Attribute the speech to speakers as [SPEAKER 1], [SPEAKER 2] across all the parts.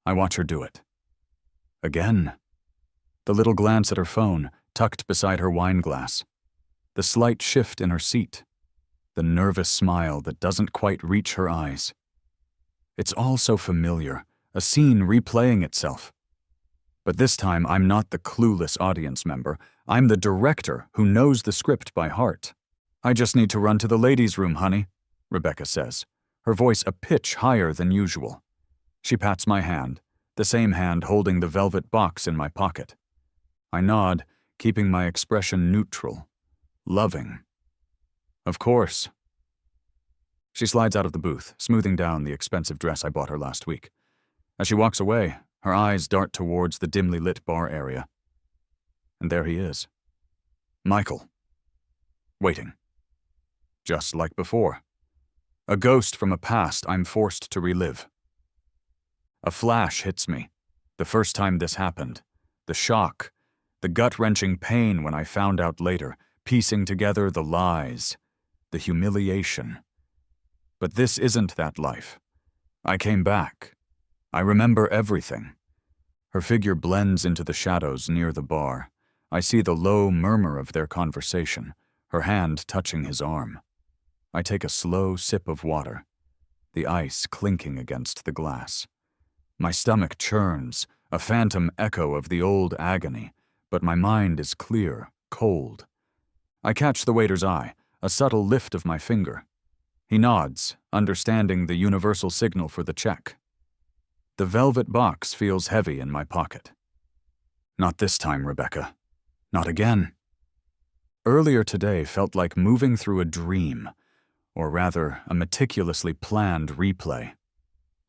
[SPEAKER 1] I watch her do it. Again. The little glance at her phone, tucked beside her wine glass. The slight shift in her seat. The nervous smile that doesn't quite reach her eyes. It's all so familiar, a scene replaying itself. But this time, I'm not the clueless audience member. I'm the director who knows the script by heart. I just need to run to the ladies' room, honey, Rebecca says, her voice a pitch higher than usual. She pats my hand, the same hand holding the velvet box in my pocket. I nod, keeping my expression neutral, loving. Of course. She slides out of the booth, smoothing down the expensive dress I bought her last week. As she walks away, her eyes dart towards the dimly lit bar area. And there he is. Michael. Waiting. Just like before. A ghost from a past I'm forced to relive. A flash hits me. The first time this happened. The shock. The gut-wrenching pain when I found out later, piecing together the lies. The humiliation. But this isn't that life. I came back. I remember everything. Her figure blends into the shadows near the bar. I see the low murmur of their conversation, her hand touching his arm. I take a slow sip of water, the ice clinking against the glass. My stomach churns, a phantom echo of the old agony, but my mind is clear, cold. I catch the waiter's eye, a subtle lift of my finger. He nods, understanding the universal signal for the check. The velvet box feels heavy in my pocket. Not this time, Rebecca. Not again. Earlier today felt like moving through a dream, or rather, a meticulously planned replay.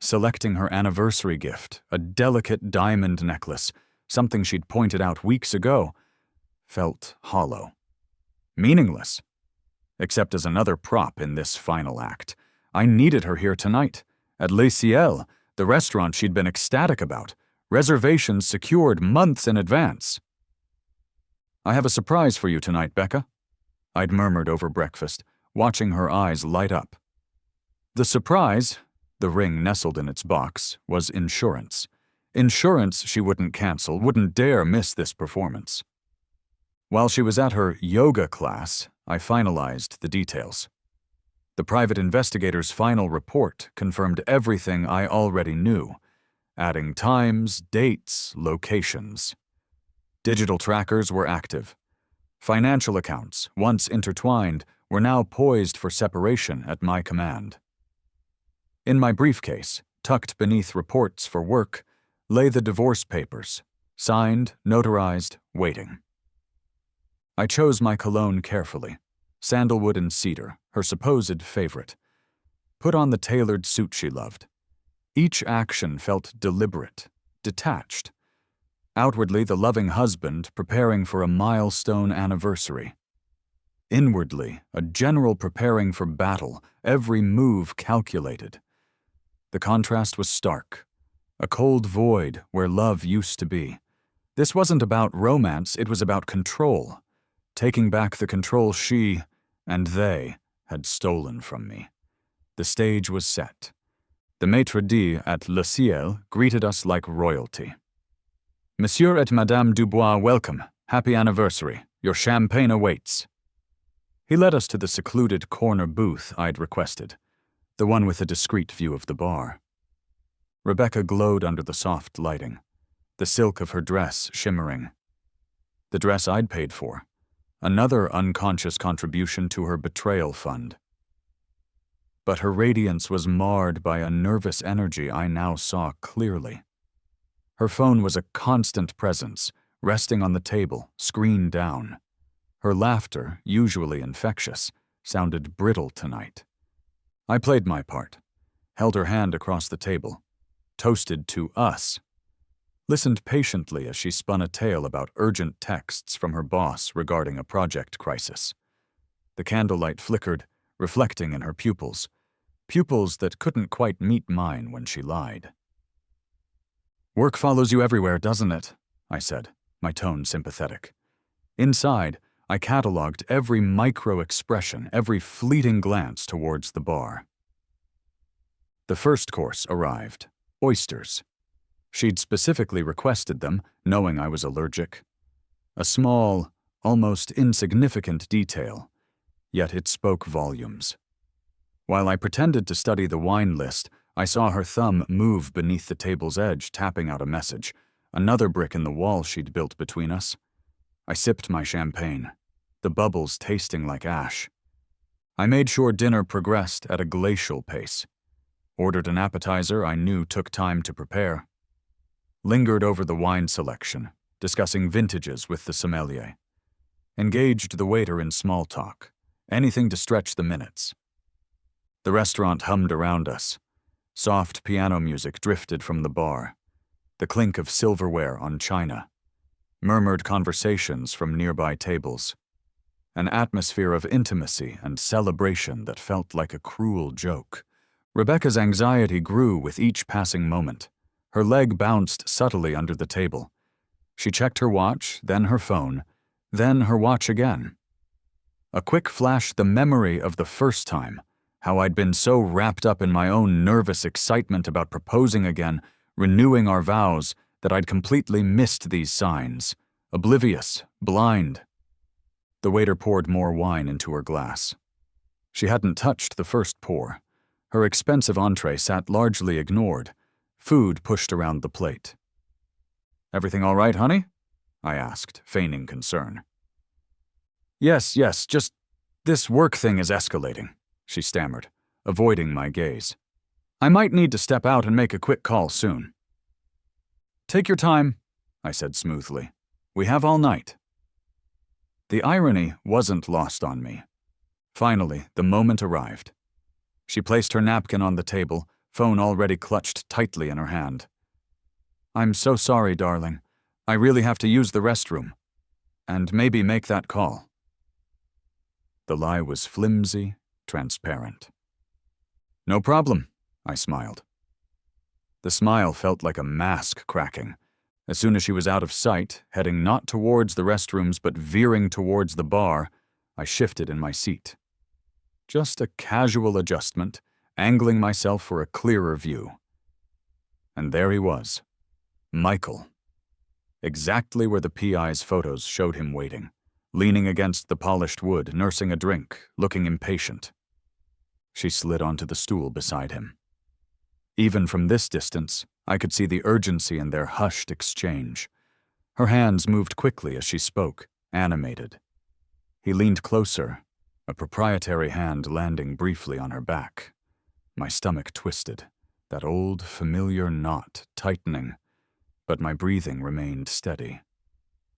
[SPEAKER 1] Selecting her anniversary gift, a delicate diamond necklace, something she'd pointed out weeks ago, felt hollow. Meaningless. Except as another prop in this final act. I needed her here tonight, at Les Ciels, the restaurant she'd been ecstatic about, reservations secured months in advance. I have a surprise for you tonight, Becca, I'd murmured over breakfast, watching her eyes light up. The surprise, the ring nestled in its box, was insurance. Insurance she wouldn't cancel, wouldn't dare miss this performance. While she was at her yoga class, I finalized the details. The private investigator's final report confirmed everything I already knew, adding times, dates, locations. Digital trackers were active. Financial accounts, once intertwined, were now poised for separation at my command. In my briefcase, tucked beneath reports for work, lay the divorce papers, signed, notarized, waiting. I chose my cologne carefully, sandalwood and cedar, her supposed favorite. Put on the tailored suit she loved. Each action felt deliberate, detached. Outwardly, the loving husband preparing for a milestone anniversary. Inwardly, a general preparing for battle, every move calculated. The contrast was stark. A cold void where love used to be. This wasn't about romance, it was about control. Taking back the control she, and they, had stolen from me. The stage was set. The maitre d' at Le Ciel greeted us like royalty. Monsieur et Madame Dubois, welcome. Happy anniversary. Your champagne awaits. He led us to the secluded corner booth I'd requested, the one with a discreet view of the bar. Rebecca glowed under the soft lighting, the silk of her dress shimmering. The dress I'd paid for, another unconscious contribution to her betrayal fund. But her radiance was marred by a nervous energy I now saw clearly. Her phone was a constant presence, resting on the table, screen down. Her laughter, usually infectious, sounded brittle tonight. I played my part, held her hand across the table, toasted to us, listened patiently as she spun a tale about urgent texts from her boss regarding a project crisis. The candlelight flickered, reflecting in her pupils that couldn't quite meet mine when she lied. Work follows you everywhere, doesn't it? I said, my tone sympathetic. Inside, I catalogued every micro-expression, every fleeting glance towards the bar. The first course arrived. Oysters. She'd specifically requested them, knowing I was allergic. A small, almost insignificant detail, yet it spoke volumes. While I pretended to study the wine list, I saw her thumb move beneath the table's edge, tapping out a message, another brick in the wall she'd built between us. I sipped my champagne, the bubbles tasting like ash. I made sure dinner progressed at a glacial pace. Ordered an appetizer I knew took time to prepare. Lingered over the wine selection, discussing vintages with the sommelier. Engaged the waiter in small talk, anything to stretch the minutes. The restaurant hummed around us. Soft piano music drifted from the bar, the clink of silverware on china, murmured conversations from nearby tables, an atmosphere of intimacy and celebration that felt like a cruel joke. Rebecca's anxiety grew with each passing moment. Her leg bounced subtly under the table. She checked her watch, then her phone, then her watch again. A quick flash, the memory of the first time, how I'd been so wrapped up in my own nervous excitement about proposing again, renewing our vows, that I'd completely missed these signs, oblivious, blind. The waiter poured more wine into her glass. She hadn't touched the first pour. Her expensive entree sat largely ignored, food pushed around the plate. "Everything all right, honey?" I asked, feigning concern. Yes, just this work thing is escalating," she stammered, avoiding my gaze. "I might need to step out and make a quick call soon." "Take your time," I said smoothly. "We have all night." The irony wasn't lost on me. Finally, the moment arrived. She placed her napkin on the table, phone already clutched tightly in her hand. "I'm so sorry, darling. I really have to use the restroom. And maybe make that call." The lie was flimsy, transparent. "No problem," I smiled. The smile felt like a mask cracking. As soon as she was out of sight, heading not towards the restrooms but veering towards the bar, I shifted in my seat. Just a casual adjustment, angling myself for a clearer view. And there he was, Michael. Exactly where the PI's photos showed him waiting, leaning against the polished wood, nursing a drink, looking impatient. She slid onto the stool beside him. Even from this distance, I could see the urgency in their hushed exchange. Her hands moved quickly as she spoke, animated. He leaned closer, a proprietary hand landing briefly on her back. My stomach twisted, that old, familiar knot tightening, but my breathing remained steady,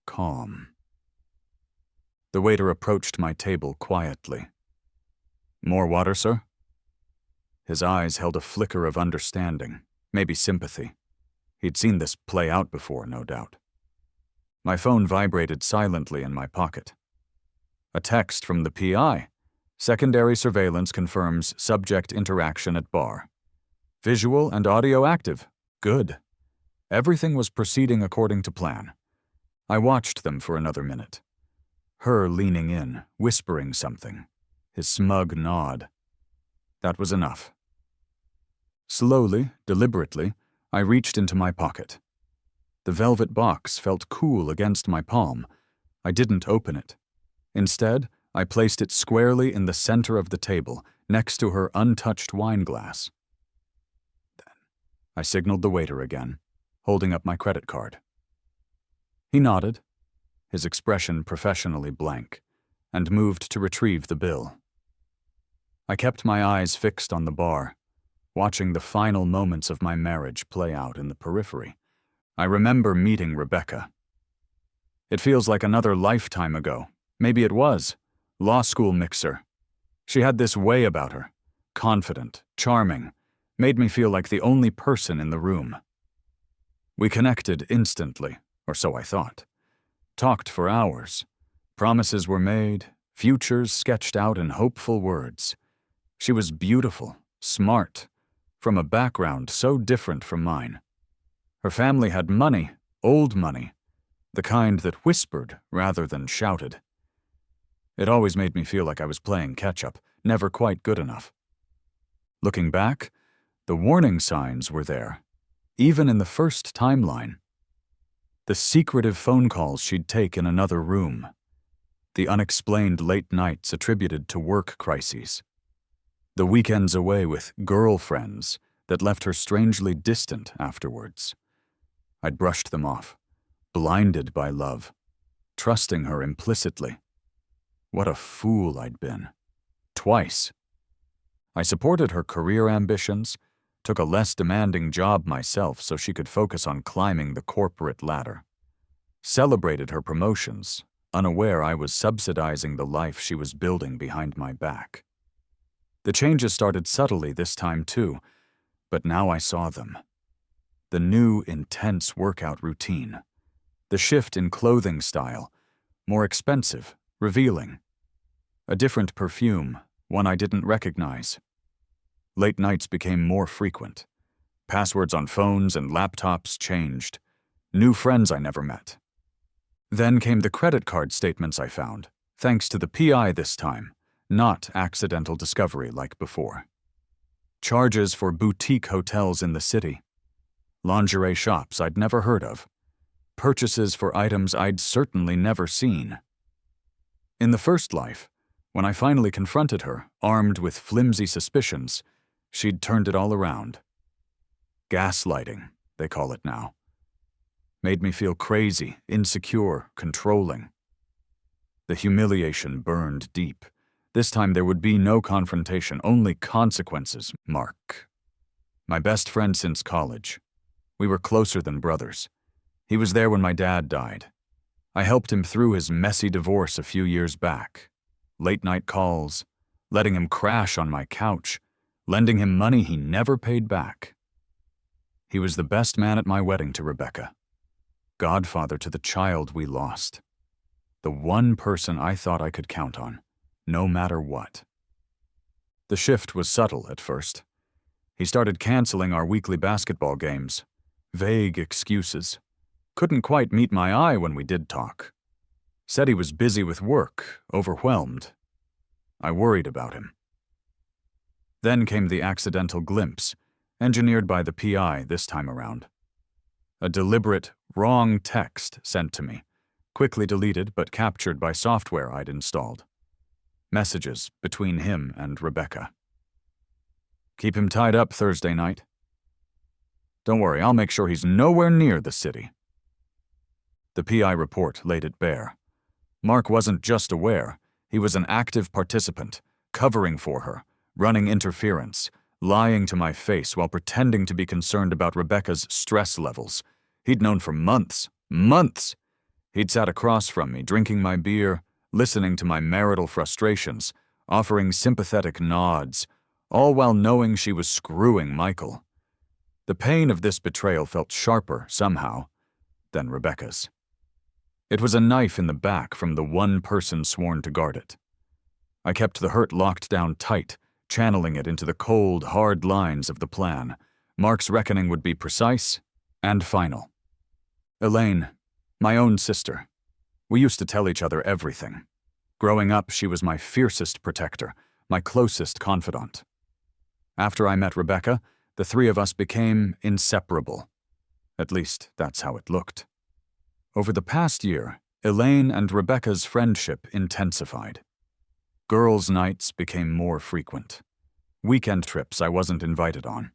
[SPEAKER 1] calm. The waiter approached my table quietly. "More water, sir?" His eyes held a flicker of understanding, maybe sympathy. He'd seen this play out before, no doubt. My phone vibrated silently in my pocket. A text from the PI. Secondary surveillance confirms subject interaction at bar. Visual and audio active. Good. Everything was proceeding according to plan. I watched them for another minute. Her leaning in, whispering something. His smug nod. That was enough. Slowly, deliberately, I reached into my pocket. The velvet box felt cool against my palm. I didn't open it. Instead, I placed it squarely in the center of the table, next to her untouched wine glass. Then, I signaled the waiter again, holding up my credit card. He nodded, his expression professionally blank, and moved to retrieve the bill. I kept my eyes fixed on the bar, watching the final moments of my marriage play out in the periphery. I remember meeting Rebecca. It feels like another lifetime ago. Maybe it was. Law school mixer. She had this way about her. Confident, charming, made me feel like the only person in the room. We connected instantly, or so I thought. Talked for hours. Promises were made, futures sketched out in hopeful words. She was beautiful, smart, from a background so different from mine. Her family had money, old money, the kind that whispered rather than shouted. It always made me feel like I was playing catch-up, never quite good enough. Looking back, the warning signs were there. even in the first timeline. The secretive phone calls she'd take in another room. The unexplained late nights attributed to work crises. The weekends away with girlfriends that left her strangely distant afterwards. I'd brushed them off, blinded by love, trusting her implicitly. What a fool I'd been. Twice. I supported her career ambitions, took a less demanding job myself so she could focus on climbing the corporate ladder. Celebrated her promotions, unaware I was subsidizing the life she was building behind my back. The changes started subtly this time too, but now I saw them. The new, intense workout routine. The shift in clothing style, more expensive, revealing. A different perfume, one I didn't recognize. Late nights became more frequent. Passwords on phones and laptops changed. New friends I never met. Then came the credit card statements I found, thanks to the PI this time, not accidental discovery like before. Charges for boutique hotels in the city. Lingerie shops I'd never heard of. Purchases for items I'd certainly never seen. In the first life, when I finally confronted her, armed with flimsy suspicions, she'd turned it all around. Gaslighting, they call it now. Made me feel crazy, insecure, controlling. The humiliation burned deep. This time there would be no confrontation, only consequences, Mark. My best friend since college. We were closer than brothers. He was there when my dad died. I helped him through his messy divorce a few years back. Late-night calls, letting him crash on my couch, lending him money he never paid back. He was the best man at my wedding to Rebecca. Godfather to the child we lost. The one person I thought I could count on, no matter what. The shift was subtle at first. He started canceling our weekly basketball games. Vague excuses. Couldn't quite meet my eye when we did talk. Said he was busy with work, overwhelmed. I worried about him. Then came the accidental glimpse, engineered by the PI this time around. A deliberate, wrong text sent to me, quickly deleted but captured by software I'd installed. Messages between him and Rebecca. Keep him tied up Thursday night. Don't worry, I'll make sure he's nowhere near the city. The PI report laid it bare. Mark wasn't just aware, he was an active participant, covering for her, running interference, lying to my face while pretending to be concerned about Rebecca's stress levels. He'd known for months. He'd sat across from me, drinking my beer, listening to my marital frustrations, offering sympathetic nods, all while knowing she was screwing Michael. The pain of this betrayal felt sharper, somehow, than Rebecca's. It was a knife in the back from the one person sworn to guard it. I kept the hurt locked down tight, channeling it into the cold, hard lines of the plan. Mark's reckoning would be precise and final. Elaine, my own sister. We used to tell each other everything. Growing up, she was my fiercest protector, my closest confidant. After I met Rebecca, the three of us became inseparable. At least, that's how it looked. Over the past year, Elaine and Rebecca's friendship intensified. Girls' nights became more frequent. Weekend trips I wasn't invited on.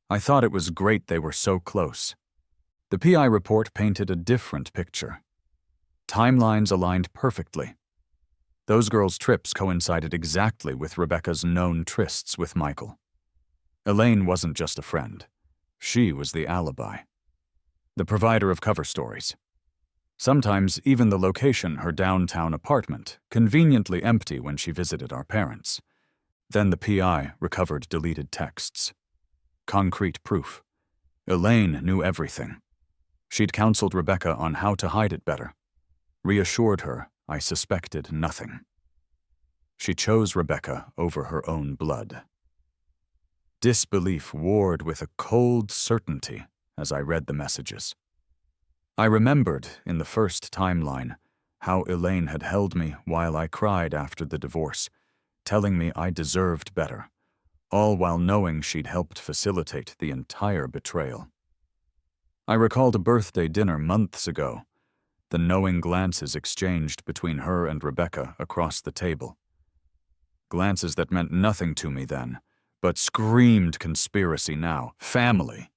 [SPEAKER 1] I thought it was great they were so close. The PI report painted a different picture. Timelines aligned perfectly. Those girls' trips coincided exactly with Rebecca's known trysts with Michael. Elaine wasn't just a friend. She was the alibi. The provider of cover stories. Sometimes even the location, her downtown apartment, conveniently empty when she visited our parents. Then the PI recovered deleted texts. Concrete proof. Elaine knew everything. She'd counseled Rebecca on how to hide it better. Reassured her I suspected nothing. She chose Rebecca over her own blood. Disbelief warred with a cold certainty as I read the messages. I remembered, in the first timeline, how Elaine had held me while I cried after the divorce, telling me I deserved better, all while knowing she'd helped facilitate the entire betrayal. I recalled a birthday dinner months ago, the knowing glances exchanged between her and Rebecca across the table. Glances that meant nothing to me then, but screamed conspiracy now, family.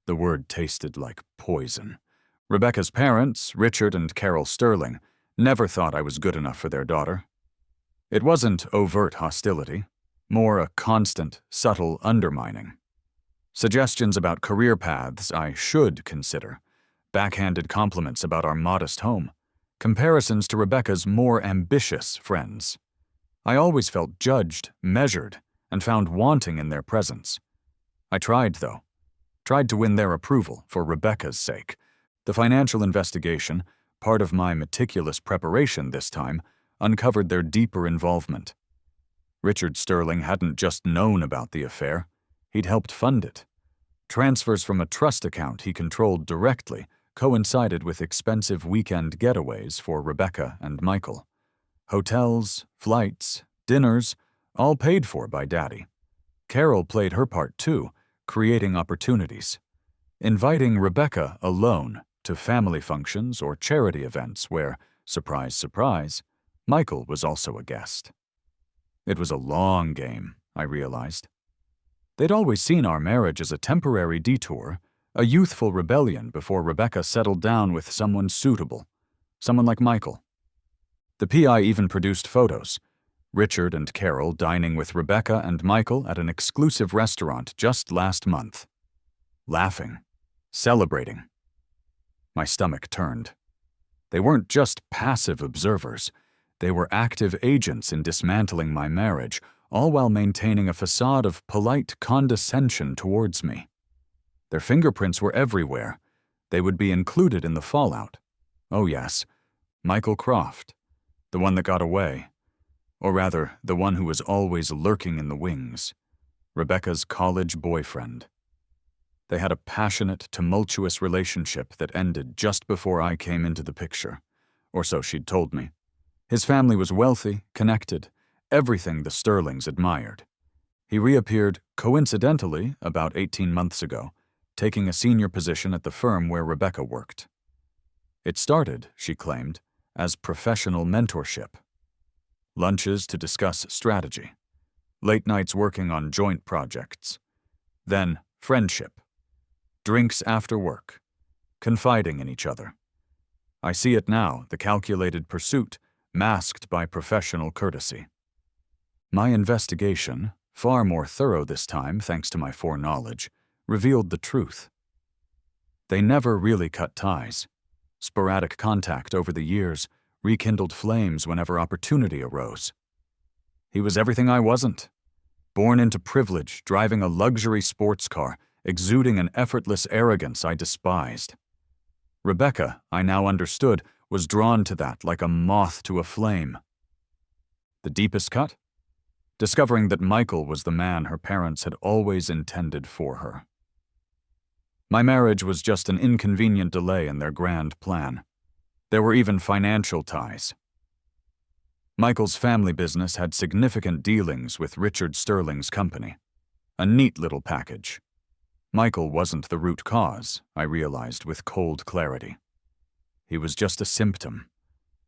[SPEAKER 1] The word tasted like poison. Rebecca's parents, Richard and Carol Sterling, never thought I was good enough for their daughter. It wasn't overt hostility, more a constant, subtle undermining. Suggestions about career paths I should consider, backhanded compliments about our modest home, comparisons to Rebecca's more ambitious friends. I always felt judged, measured, and found wanting in their presence. I tried, though. Tried to win their approval for Rebecca's sake. The financial investigation, part of my meticulous preparation this time, uncovered their deeper involvement. Richard Sterling hadn't just known about the affair, he'd helped fund it. Transfers from a trust account he controlled directly coincided with expensive weekend getaways for Rebecca and Michael. Hotels, flights, dinners, all paid for by Daddy. Carol played her part too, creating opportunities. Inviting Rebecca alone to family functions or charity events where, surprise, surprise, Michael was also a guest. It was a long game, I realized. They'd always seen our marriage as a temporary detour, a youthful rebellion before Rebecca settled down with someone suitable, someone like Michael. The PI even produced photos. Richard and Carol dining with Rebecca and Michael at an exclusive restaurant just last month. Laughing. Celebrating. My stomach turned. They weren't just passive observers. They were active agents in dismantling my marriage, all while maintaining a facade of polite condescension towards me. Their fingerprints were everywhere. They would be included in the fallout. Oh yes, Michael Croft, the one that got away. Or rather, the one who was always lurking in the wings. Rebecca's college boyfriend. They had a passionate, tumultuous relationship that ended just before I came into the picture, or so she'd told me. His family was wealthy, connected, everything the Sterlings admired. He reappeared coincidentally about 18 months ago, taking a senior position at the firm where Rebecca worked. It started, she claimed, as professional mentorship. Lunches to discuss strategy. Late nights working on joint projects. Then friendship. Drinks after work. Confiding in each other. I see it now, the calculated pursuit, masked by professional courtesy. My investigation, far more thorough this time thanks to my foreknowledge, revealed the truth. They never really cut ties. Sporadic contact over the years rekindled flames whenever opportunity arose. He was everything I wasn't. Born into privilege, driving a luxury sports car, exuding an effortless arrogance I despised. Rebecca, I now understood, was drawn to that like a moth to a flame. The deepest cut? Discovering that Michael was the man her parents had always intended for her. My marriage was just an inconvenient delay in their grand plan. There were even financial ties. Michael's family business had significant dealings with Richard Sterling's company. A neat little package. Michael wasn't the root cause, I realized with cold clarity. He was just a symptom,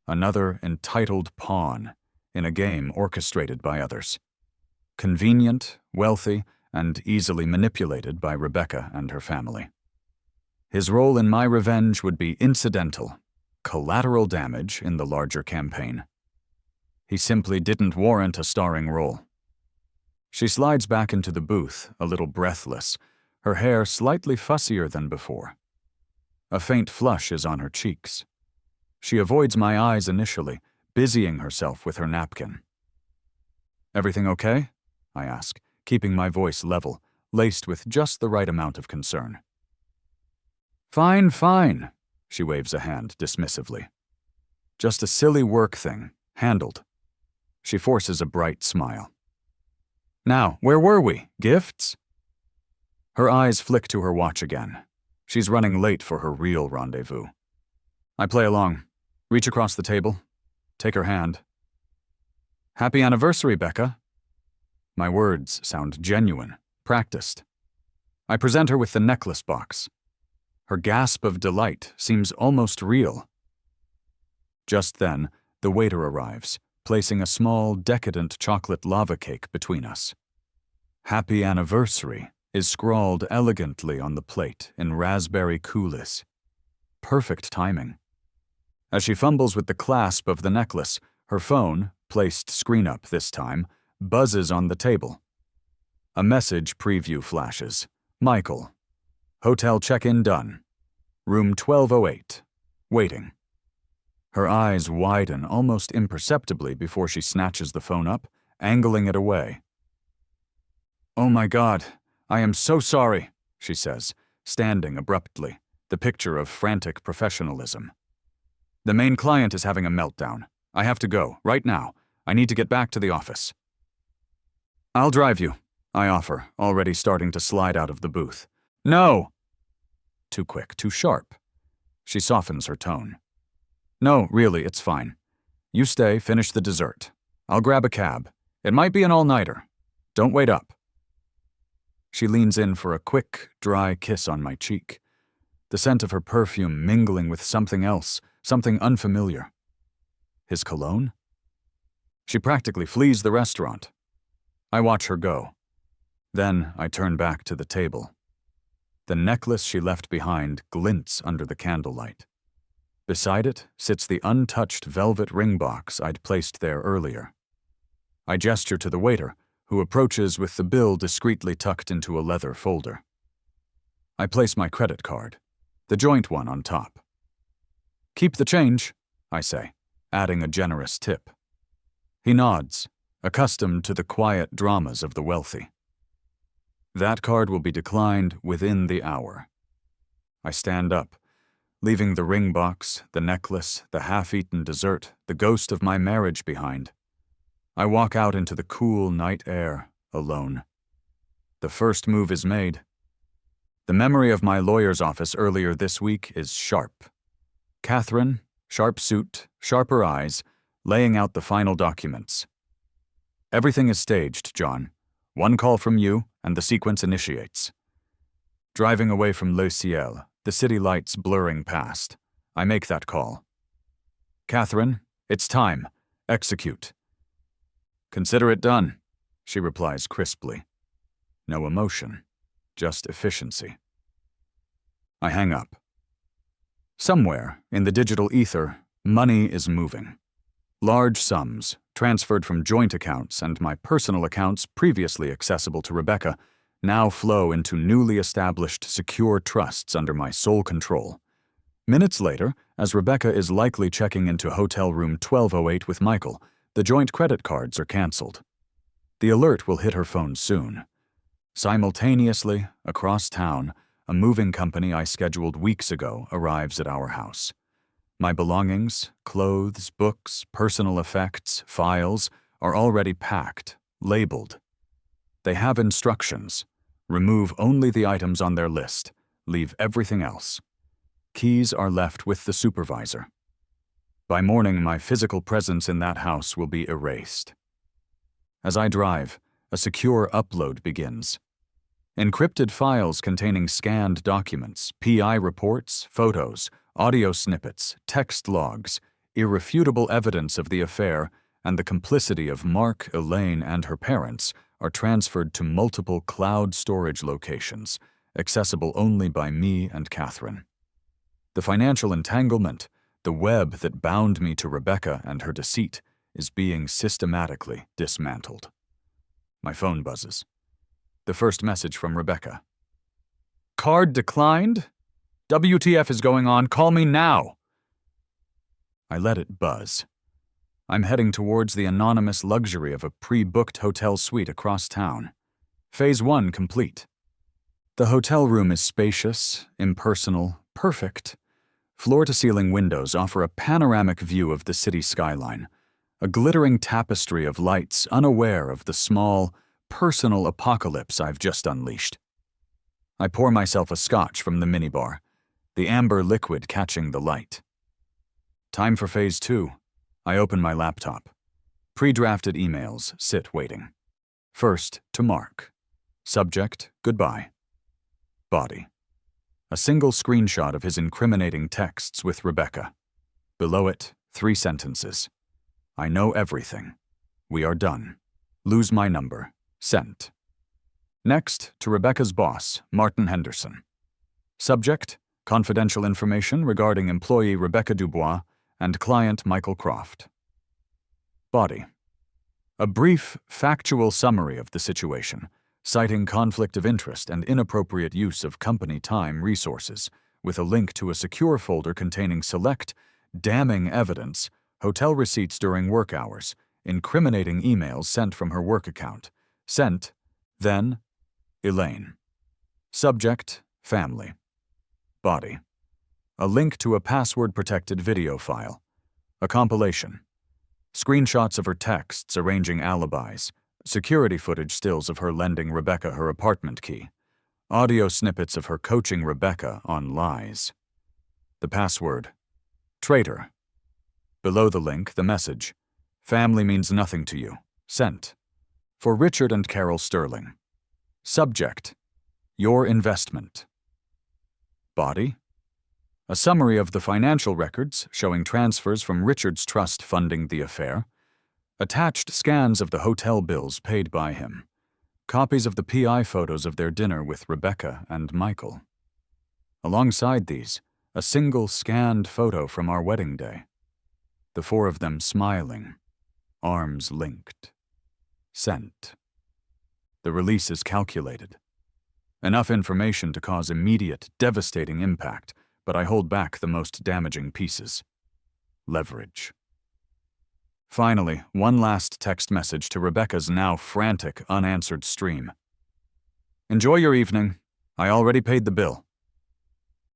[SPEAKER 1] another entitled pawn in a game orchestrated by others. Convenient, wealthy, and easily manipulated by Rebecca and her family. His role in my revenge would be incidental, collateral damage in the larger campaign. He simply didn't warrant a starring role. She slides back into the booth, a little breathless, her hair slightly fussier than before. A faint flush is on her cheeks. She avoids my eyes initially, busying herself with her napkin. "Everything okay?" I ask, keeping my voice level, laced with just the right amount of concern. "Fine, fine," she waves a hand dismissively. "Just a silly work thing, handled." She forces a bright smile. "Now, where were we? Gifts?" Her eyes flick to her watch again. She's running late for her real rendezvous. I play along, reach across the table, take her hand. "Happy anniversary, Becca." My words sound genuine, practiced. I present her with the necklace box. Her gasp of delight seems almost real. Just then, the waiter arrives, placing a small, decadent chocolate lava cake between us. "Happy Anniversary" is scrawled elegantly on the plate in raspberry coulis. Perfect timing. As she fumbles with the clasp of the necklace, her phone, placed screen up this time, buzzes on the table. A message preview flashes. "Michael. Hotel check-in done. Room 1208. Waiting." Her eyes widen almost imperceptibly before she snatches the phone up, angling it away. "Oh my God, I am so sorry," she says, standing abruptly, the picture of frantic professionalism. "The main client is having a meltdown. I have to go, right now. I need to get back to the office." "I'll drive you," I offer, already starting to slide out of the booth. "No!" Too quick, too sharp. She softens her tone. "No, really, it's fine. You stay, finish the dessert. I'll grab a cab. It might be an all-nighter. Don't wait up." She leans in for a quick, dry kiss on my cheek, the scent of her perfume mingling with something else, something unfamiliar. His cologne? She practically flees the restaurant. I watch her go. Then I turn back to the table. The necklace she left behind glints under the candlelight. Beside it sits the untouched velvet ring box I'd placed there earlier. I gesture to the waiter, who approaches with the bill discreetly tucked into a leather folder. I place my credit card, the joint one on top. "Keep the change," I say, adding a generous tip. He nods, accustomed to the quiet dramas of the wealthy. That card will be declined within the hour. I stand up, leaving the ring box, the necklace, the half-eaten dessert, the ghost of my marriage behind. I walk out into the cool night air, alone. The first move is made. The memory of my lawyer's office earlier this week is sharp. Catherine, sharp suit, sharper eyes, laying out the final documents. "Everything is staged, John. One call from you, and the sequence initiates." Driving away from Le Ciel, the city lights blurring past, I make that call. "Catherine, it's time. Execute." "Consider it done," she replies crisply. No emotion, just efficiency. I hang up. Somewhere, in the digital ether, money is moving. Large sums, transferred from joint accounts and my personal accounts previously accessible to Rebecca, now flow into newly established secure trusts under my sole control. Minutes later, as Rebecca is likely checking into hotel room 1208 with Michael, the joint credit cards are canceled. The alert will hit her phone soon. Simultaneously, across town, a moving company I scheduled weeks ago arrives at our house. My belongings, clothes, books, personal effects, files, are already packed, labeled. They have instructions. Remove only the items on their list. Leave everything else. Keys are left with the supervisor. By morning, my physical presence in that house will be erased. As I drive, a secure upload begins. Encrypted files containing scanned documents, PI reports, photos, audio snippets, text logs, irrefutable evidence of the affair, and the complicity of Mark, Elaine, and her parents are transferred to multiple cloud storage locations, accessible only by me and Catherine. The financial entanglement, the web that bound me to Rebecca and her deceit, is being systematically dismantled. My phone buzzes. The first message from Rebecca. "Card declined? WTF is going on? Call me now." I let it buzz. I'm heading towards the anonymous luxury of a pre-booked hotel suite across town. Phase 1 complete. The hotel room is spacious, impersonal, perfect. Floor-to-ceiling windows offer a panoramic view of the city skyline, a glittering tapestry of lights unaware of the small, personal apocalypse I've just unleashed. I pour myself a scotch from the minibar, the amber liquid catching the light. Time for Phase 2. I open my laptop. Pre-drafted emails sit waiting. First, to Mark. Subject, goodbye. Body. A single screenshot of his incriminating texts with Rebecca. Below it, 3 sentences. I know everything. We are done. Lose my number. Sent. Next, to Rebecca's boss, Martin Henderson. Subject, confidential information regarding employee Rebecca Dubois and client Michael Croft. Body. A brief, factual summary of the situation, citing conflict of interest and inappropriate use of company time resources, with a link to a secure folder containing select, damning evidence, hotel receipts during work hours, incriminating emails sent from her work account. Sent, then, Elaine. Subject, family. Body. A link to a password-protected video file. A compilation. Screenshots of her texts arranging alibis. Security footage stills of her lending Rebecca her apartment key. Audio snippets of her coaching Rebecca on lies. The password. Traitor. Below the link, the message. Family means nothing to you. Sent. For Richard and Carol Sterling. Subject. Your investment. Body. A summary of the financial records showing transfers from Richard's trust funding the affair. Attached scans of the hotel bills paid by him. Copies of the PI photos of their dinner with Rebecca and Michael. Alongside these, a single scanned photo from our wedding day. The 4 of them smiling, arms linked. Sent. The release is calculated. Enough information to cause immediate, devastating impact, but I hold back the most damaging pieces. Leverage. Finally, one last text message to Rebecca's now frantic, unanswered stream. Enjoy your evening. I already paid the bill.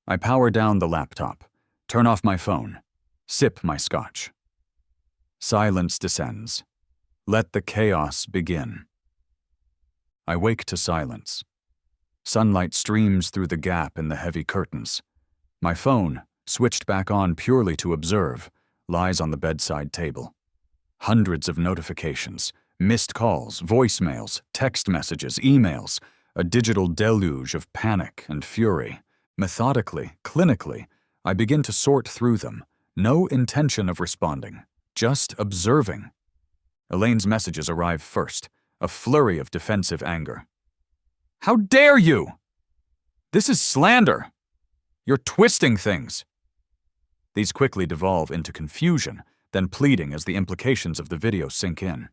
[SPEAKER 1] I power down the laptop, turn off my phone, sip my scotch. Silence descends. Let the chaos begin. I wake to silence. Sunlight streams through the gap in the heavy curtains. My phone, switched back on purely to observe, lies on the bedside table. Hundreds of notifications, missed calls, voicemails, text messages, emails, a digital deluge of panic and fury. Methodically, clinically, I begin to sort through them, no intention of responding, just observing. Elaine's messages arrive first, a flurry of defensive anger. How dare you! This is slander! You're twisting things! These quickly devolve into confusion, then pleading as the implications of the video sink in.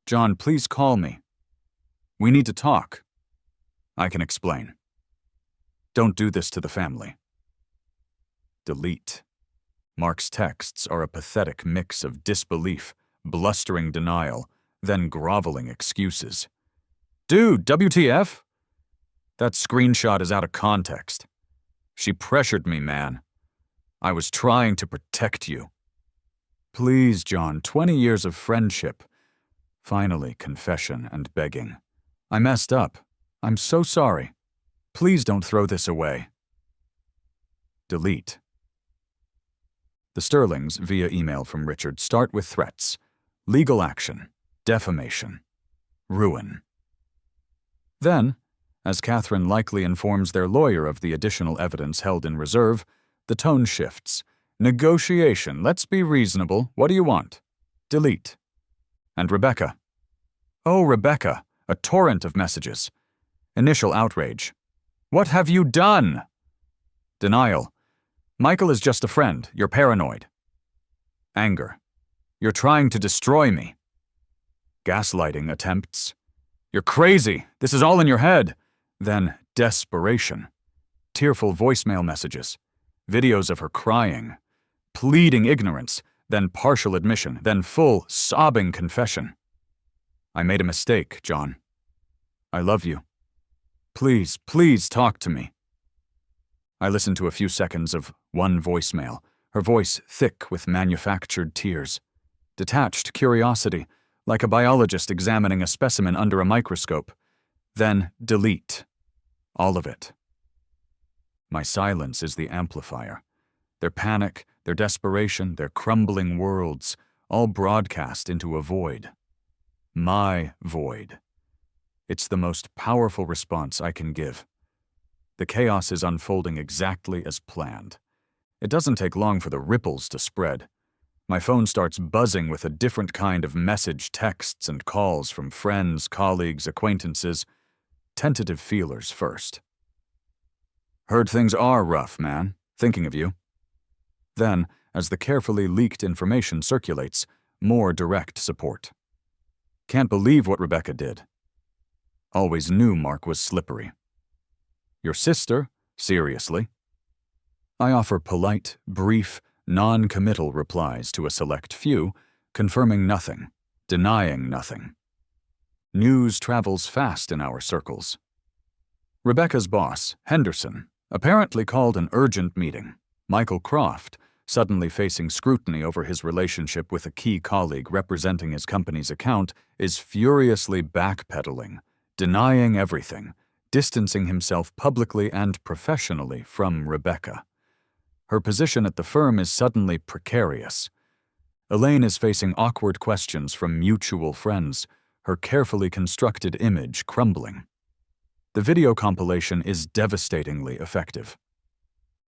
[SPEAKER 1] John, please call me. We need to talk. I can explain. Don't do this to the family. Delete. Mark's texts are a pathetic mix of disbelief, blustering denial, then groveling excuses. Dude, WTF? That screenshot is out of context. She pressured me, man. I was trying to protect you. Please, John, 20 years of friendship. Finally, confession and begging. I messed up. I'm so sorry. Please don't throw this away. Delete. The Sterlings, via email from Richard, start with threats. Legal action. Defamation. Ruin. Then, as Catherine likely informs their lawyer of the additional evidence held in reserve, the tone shifts. Negotiation. Let's be reasonable. What do you want? Delete. And Rebecca. Oh, Rebecca. A torrent of messages. Initial outrage. What have you done? Denial. Michael is just a friend. You're paranoid. Anger. You're trying to destroy me. Gaslighting attempts. You're crazy. This is all in your head. Then desperation. Tearful voicemail messages. Videos of her crying. Pleading ignorance. Then partial admission. Then full, sobbing confession. I made a mistake, John. I love you. Please, please talk to me. I listened to a few seconds of one voicemail, her voice thick with manufactured tears. Detached curiosity, like a biologist examining a specimen under a microscope. Then delete. All of it. My silence is the amplifier. Their panic, their desperation, their crumbling worlds, all broadcast into a void. My void. It's the most powerful response I can give. The chaos is unfolding exactly as planned. It doesn't take long for the ripples to spread. My phone starts buzzing with a different kind of message, texts, and calls from friends, colleagues, acquaintances. Tentative feelers first. "Heard things are rough, man. Thinking of you." Then, as the carefully leaked information circulates, more direct support. "Can't believe what Rebecca did." Always knew Mark was slippery. "Your sister? Seriously?" I offer polite, brief, non-committal replies to a select few, confirming nothing, denying nothing. News travels fast in our circles. Rebecca's boss, Henderson, apparently called an urgent meeting. Michael Croft, suddenly facing scrutiny over his relationship with a key colleague representing his company's account, is furiously backpedaling, denying everything, distancing himself publicly and professionally from Rebecca. Her position at the firm is suddenly precarious. Elaine is facing awkward questions from mutual friends, her carefully constructed image crumbling. The video compilation is devastatingly effective.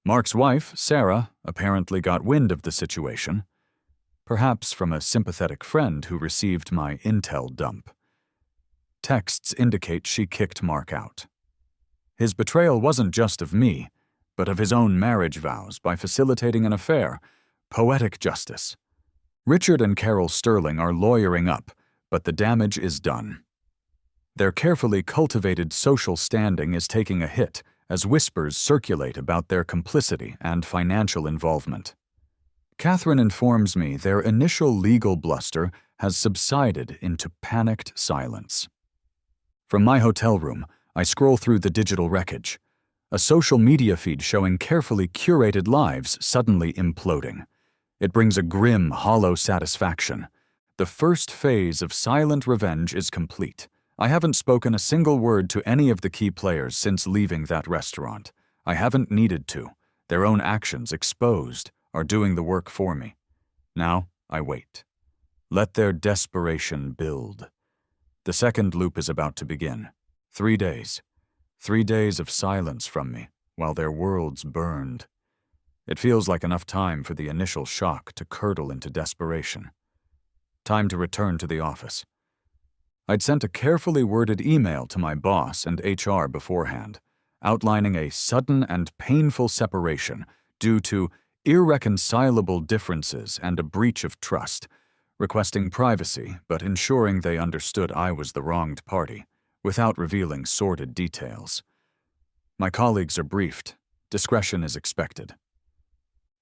[SPEAKER 1] Mark's wife, Sarah, apparently got wind of the situation, perhaps from a sympathetic friend who received my intel dump. Texts indicate she kicked Mark out. His betrayal wasn't just of me, but of his own marriage vows by facilitating an affair. Poetic justice. Richard and Carol Sterling are lawyering up, but the damage is done. Their carefully cultivated social standing is taking a hit as whispers circulate about their complicity and financial involvement. Catherine informs me their initial legal bluster has subsided into panicked silence. From my hotel room, I scroll through the digital wreckage. A social media feed showing carefully curated lives suddenly imploding. It brings a grim, hollow satisfaction. The first phase of silent revenge is complete. I haven't spoken a single word to any of the key players since leaving that restaurant. I haven't needed to. Their own actions, exposed, are doing the work for me. Now, I wait. Let their desperation build. The second loop is about to begin. 3 days. 3 days of silence from me, while their worlds burned. It feels like enough time for the initial shock to curdle into desperation. Time to return to the office. I'd sent a carefully worded email to my boss and HR beforehand, outlining a sudden and painful separation due to irreconcilable differences and a breach of trust, requesting privacy but ensuring they understood I was the wronged party, without revealing sordid details. My colleagues are briefed. Discretion is expected.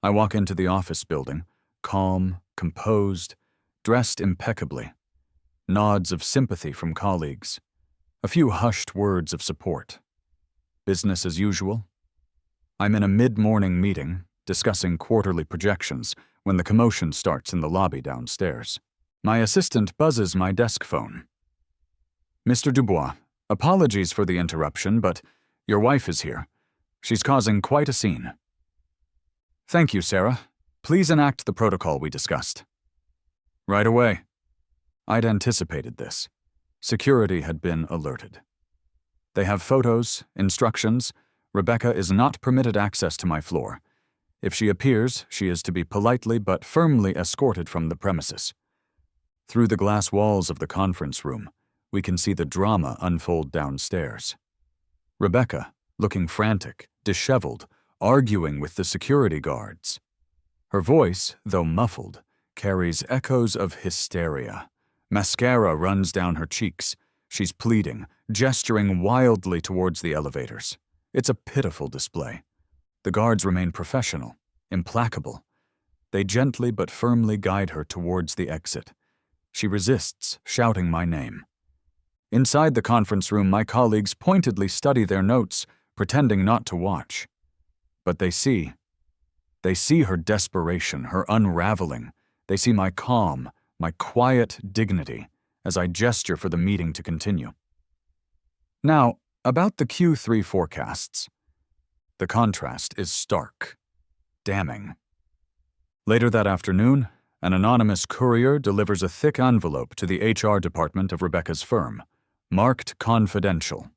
[SPEAKER 1] I walk into the office building, calm, composed, dressed impeccably. Nods of sympathy from colleagues. A few hushed words of support. Business as usual. I'm in a mid-morning meeting, discussing quarterly projections, when the commotion starts in the lobby downstairs. My assistant buzzes my desk phone. "Mr. Dubois, apologies for the interruption, but your wife is here. She's causing quite a scene." "Thank you, Sarah. Please enact the protocol we discussed." "Right away." I'd anticipated this. Security had been alerted. They have photos, instructions. Rebecca is not permitted access to my floor. If she appears, she is to be politely but firmly escorted from the premises. Through the glass walls of the conference room, we can see the drama unfold downstairs. Rebecca, looking frantic, disheveled, arguing with the security guards. Her voice, though muffled, carries echoes of hysteria. Mascara runs down her cheeks. She's pleading, gesturing wildly towards the elevators. It's a pitiful display. The guards remain professional, implacable. They gently but firmly guide her towards the exit. She resists, shouting my name. Inside the conference room, my colleagues pointedly study their notes, pretending not to watch. But they see. They see her desperation, her unraveling. They see my calm, my quiet dignity, as I gesture for the meeting to continue. Now, about the Q3 forecasts. The contrast is stark, damning. Later that afternoon, an anonymous courier delivers a thick envelope to the HR department of Rebecca's firm, marked confidential.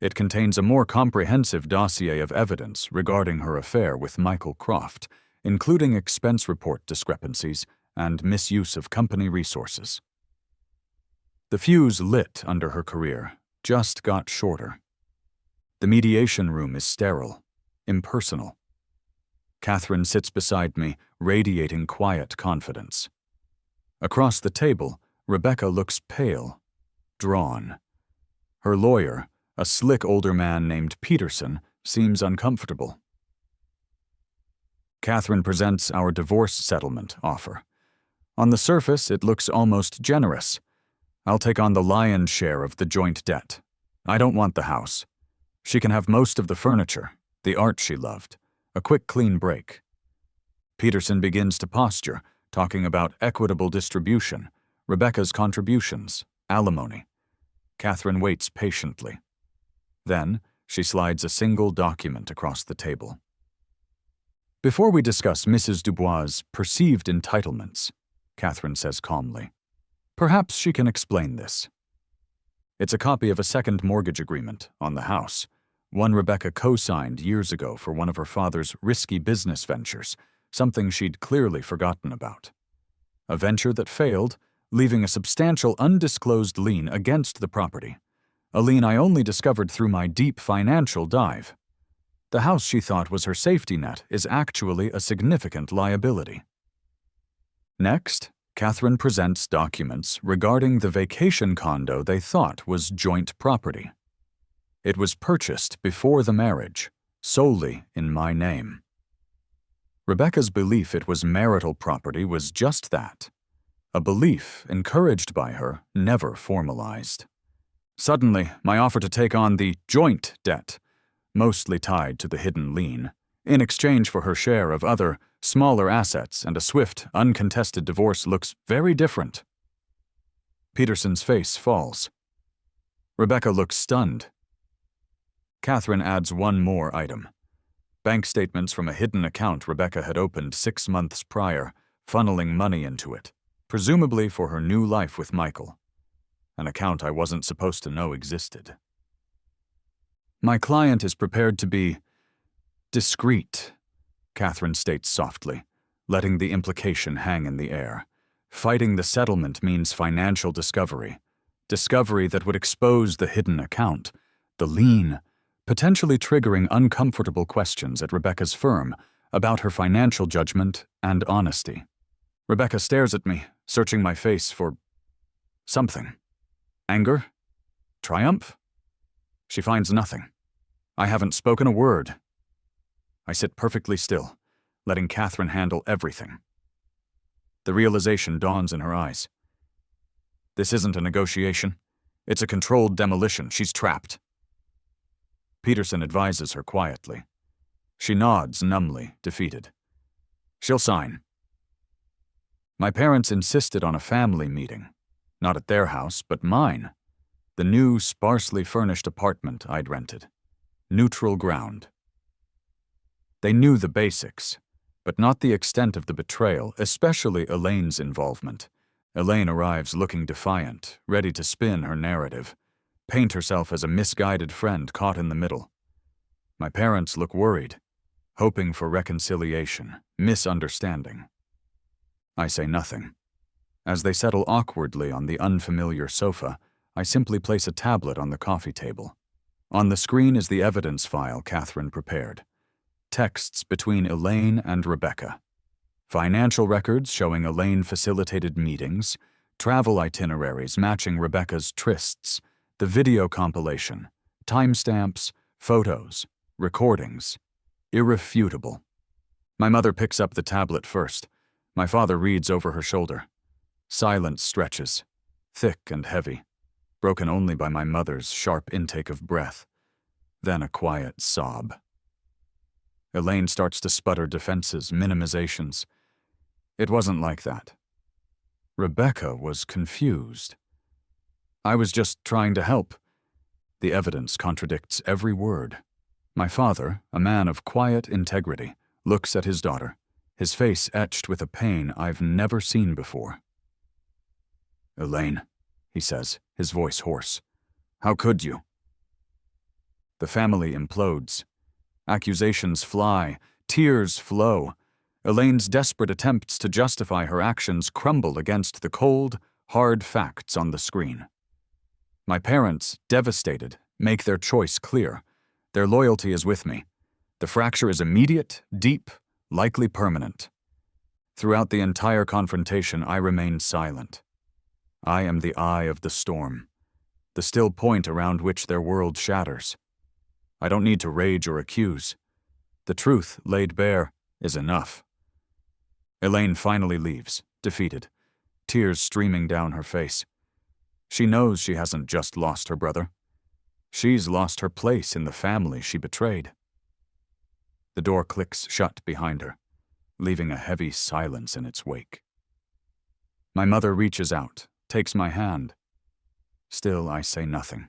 [SPEAKER 1] It contains a more comprehensive dossier of evidence regarding her affair with Michael Croft, including expense report discrepancies and misuse of company resources. The fuse lit under her career just got shorter. The mediation room is sterile, impersonal. Catherine sits beside me, radiating quiet confidence. Across the table, Rebecca looks pale, drawn. Her lawyer, a slick older man named Peterson, seems uncomfortable. Catherine presents our divorce settlement offer. On the surface, it looks almost generous. I'll take on the lion's share of the joint debt. I don't want the house. She can have most of the furniture, the art she loved, a quick clean break. Peterson begins to posture, talking about equitable distribution, Rebecca's contributions, alimony. Catherine waits patiently. Then, she slides a single document across the table. Before we discuss Mrs. Dubois' perceived entitlements, Catherine says calmly, perhaps she can explain this. It's a copy of a second mortgage agreement on the house, one Rebecca co-signed years ago for one of her father's risky business ventures, something she'd clearly forgotten about. A venture that failed, leaving a substantial undisclosed lien against the property, a lien I only discovered through my deep financial dive. The house she thought was her safety net is actually a significant liability. Next, Catherine presents documents regarding the vacation condo they thought was joint property. It was purchased before the marriage, solely in my name. Rebecca's belief it was marital property was just that, a belief encouraged by her, never formalized. Suddenly, my offer to take on the joint debt, mostly tied to the hidden lien, in exchange for her share of other, smaller assets and a swift, uncontested divorce looks very different. Peterson's face falls. Rebecca looks stunned. Catherine adds one more item. Bank statements from a hidden account Rebecca had opened 6 months prior, funneling money into it, presumably for her new life with Michael. An account I wasn't supposed to know existed. My client is prepared to be discreet, Catherine states softly, letting the implication hang in the air. Fighting the settlement means financial discovery that would expose the hidden account, the lien, potentially triggering uncomfortable questions at Rebecca's firm about her financial judgment and honesty. Rebecca stares at me, searching my face for something. Anger? Triumph? She finds nothing. I haven't spoken a word. I sit perfectly still, letting Catherine handle everything. The realization dawns in her eyes. This isn't a negotiation. It's a controlled demolition. She's trapped. Peterson advises her quietly. She nods numbly, defeated. She'll sign. My parents insisted on a family meeting, not at their house, but mine, the new, sparsely furnished apartment I'd rented. Neutral ground. They knew the basics, but not the extent of the betrayal, especially Elaine's involvement. Elaine arrives looking defiant, ready to spin her narrative, paint herself as a misguided friend caught in the middle. My parents look worried, hoping for reconciliation, misunderstanding. I say nothing. As they settle awkwardly on the unfamiliar sofa, I simply place a tablet on the coffee table. On the screen is the evidence file Catherine prepared. Texts between Elaine and Rebecca. Financial records showing Elaine facilitated meetings, travel itineraries matching Rebecca's trysts, the video compilation, timestamps, photos, recordings. Irrefutable. My mother picks up the tablet first. My father reads over her shoulder. Silence stretches, thick and heavy, broken only by my mother's sharp intake of breath. Then a quiet sob. Elaine starts to sputter defenses, minimizations. It wasn't like that. Rebecca was confused. I was just trying to help. The evidence contradicts every word. My father, a man of quiet integrity, looks at his daughter, his face etched with a pain I've never seen before. Elaine, he says, his voice hoarse. How could you? The family implodes. Accusations fly, tears flow. Elaine's desperate attempts to justify her actions crumble against the cold, hard facts on the screen. My parents, devastated, make their choice clear. Their loyalty is with me. The fracture is immediate, deep, likely permanent. Throughout the entire confrontation, I remain silent. I am the eye of the storm, the still point around which their world shatters. I don't need to rage or accuse. The truth, laid bare, is enough. Elaine finally leaves, defeated, tears streaming down her face. She knows she hasn't just lost her brother. She's lost her place in the family she betrayed. The door clicks shut behind her, leaving a heavy silence in its wake. My mother reaches out, takes my hand. Still, I say nothing.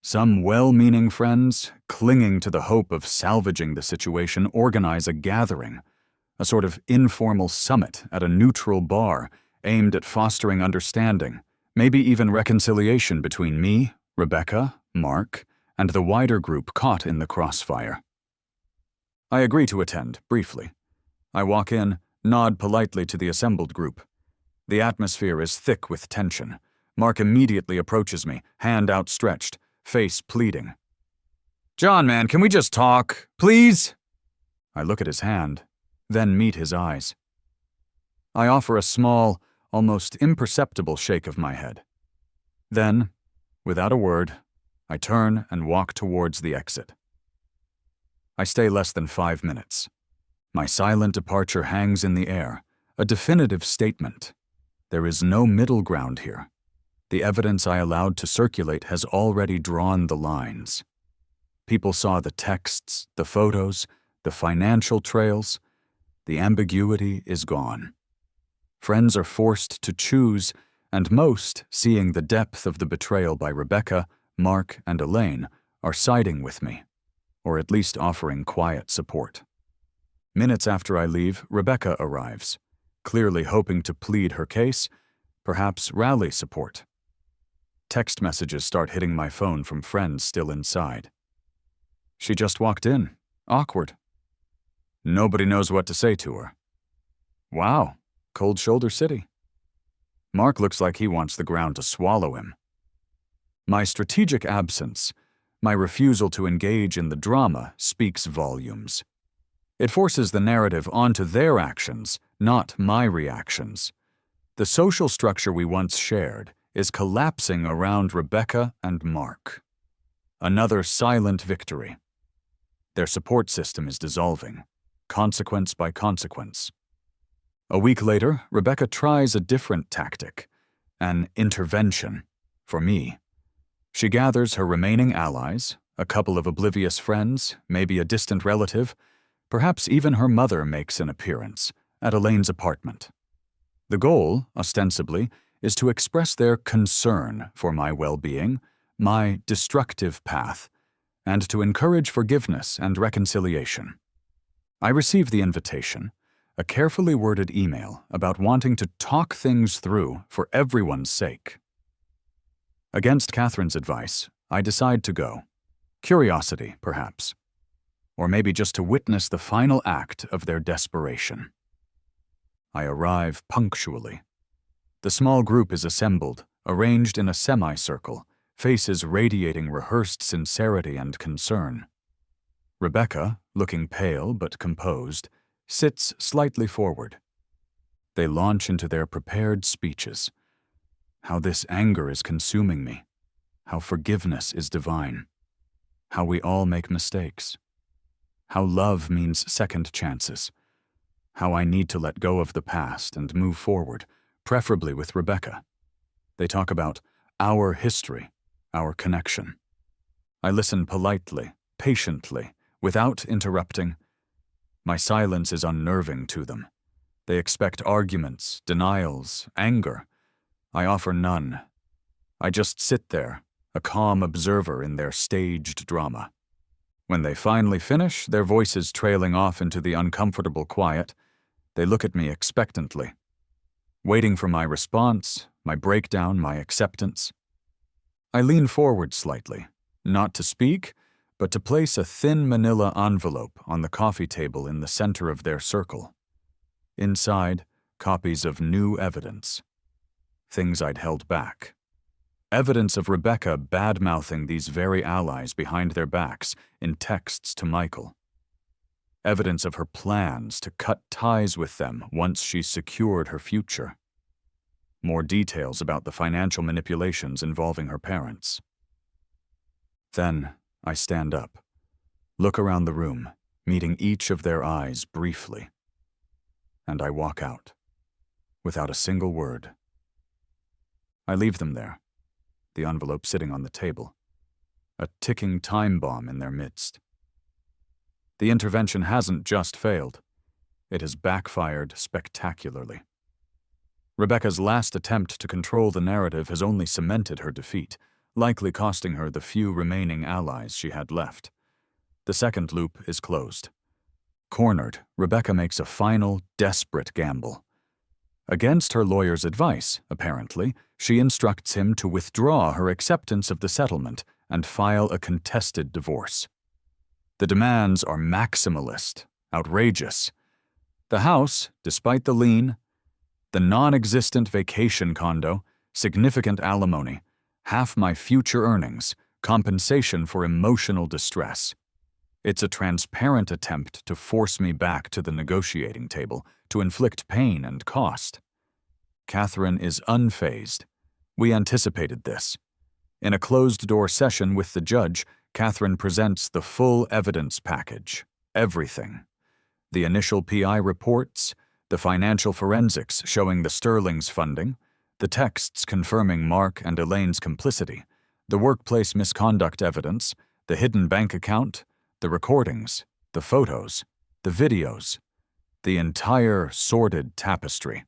[SPEAKER 1] Some well-meaning friends, clinging to the hope of salvaging the situation, organize a gathering, a sort of informal summit at a neutral bar aimed at fostering understanding, maybe even reconciliation between me, Rebecca, Mark, and the wider group caught in the crossfire. I agree to attend, briefly. I walk in, nod politely to the assembled group. The atmosphere is thick with tension. Mark immediately approaches me, hand outstretched, face pleading. "John, man, can we just talk, please?" I look at his hand, then meet his eyes. I offer a small, almost imperceptible shake of my head. Then, without a word, I turn and walk towards the exit. I stay less than 5 minutes. My silent departure hangs in the air, a definitive statement. There is no middle ground here. The evidence I allowed to circulate has already drawn the lines. People saw the texts, the photos, the financial trails. The ambiguity is gone. Friends are forced to choose, and most, seeing the depth of the betrayal by Rebecca, Mark, and Elaine, are siding with me, or at least offering quiet support. Minutes after I leave, Rebecca arrives, clearly hoping to plead her case, perhaps rally support. Text messages start hitting my phone from friends still inside. She just walked in. Awkward. Nobody knows what to say to her. Wow, cold shoulder city. Mark looks like he wants the ground to swallow him. My strategic absence, my refusal to engage in the drama, speaks volumes. It forces the narrative onto their actions, not my reactions. The social structure we once shared is collapsing around Rebecca and Mark. Another silent victory. Their support system is dissolving, consequence by consequence. A week later, Rebecca tries a different tactic, an intervention, for me. She gathers her remaining allies, a couple of oblivious friends, maybe a distant relative, perhaps even her mother makes an appearance, at Elaine's apartment. The goal, ostensibly, is to express their concern for my well-being, my destructive path, and to encourage forgiveness and reconciliation. I receive the invitation, a carefully worded email about wanting to talk things through for everyone's sake. Against Catherine's advice, I decide to go. Curiosity, perhaps. Or maybe just to witness the final act of their desperation. I arrive punctually. The small group is assembled, arranged in a semicircle, faces radiating rehearsed sincerity and concern. Rebecca, looking pale but composed, sits slightly forward. They launch into their prepared speeches. How this anger is consuming me. How forgiveness is divine. How we all make mistakes. How love means second chances. How I need to let go of the past and move forward, preferably with Rebecca. They talk about our history, our connection. I listen politely, patiently, without interrupting. My silence is unnerving to them. They expect arguments, denials, anger. I offer none. I just sit there, a calm observer in their staged drama. When they finally finish, their voices trailing off into the uncomfortable quiet, they look at me expectantly, waiting for my response, my breakdown, my acceptance. I lean forward slightly, not to speak, but to place a thin manila envelope on the coffee table in the center of their circle. Inside, copies of new evidence. Things I'd held back. Evidence of Rebecca bad-mouthing these very allies behind their backs in texts to Michael. Evidence of her plans to cut ties with them once she secured her future. More details about the financial manipulations involving her parents. Then I stand up, look around the room, meeting each of their eyes briefly, and I walk out, without a single word. I leave them there, the envelope sitting on the table, a ticking time bomb in their midst. The intervention hasn't just failed, it has backfired spectacularly. Rebecca's last attempt to control the narrative has only cemented her defeat, likely costing her the few remaining allies she had left. The second loop is closed. Cornered, Rebecca makes a final, desperate gamble. Against her lawyer's advice, apparently, she instructs him to withdraw her acceptance of the settlement and file a contested divorce. The demands are maximalist, outrageous. The house, despite the lien, the non-existent vacation condo, significant alimony, half my future earnings, compensation for emotional distress. It's a transparent attempt to force me back to the negotiating table, to inflict pain and cost. Catherine is unfazed. We anticipated this. In a closed-door session with the judge, Catherine presents the full evidence package, everything. The initial PI reports, the financial forensics showing the Sterling's funding, the texts confirming Mark and Elaine's complicity, the workplace misconduct evidence, the hidden bank account, the recordings, the photos, the videos, the entire sordid tapestry.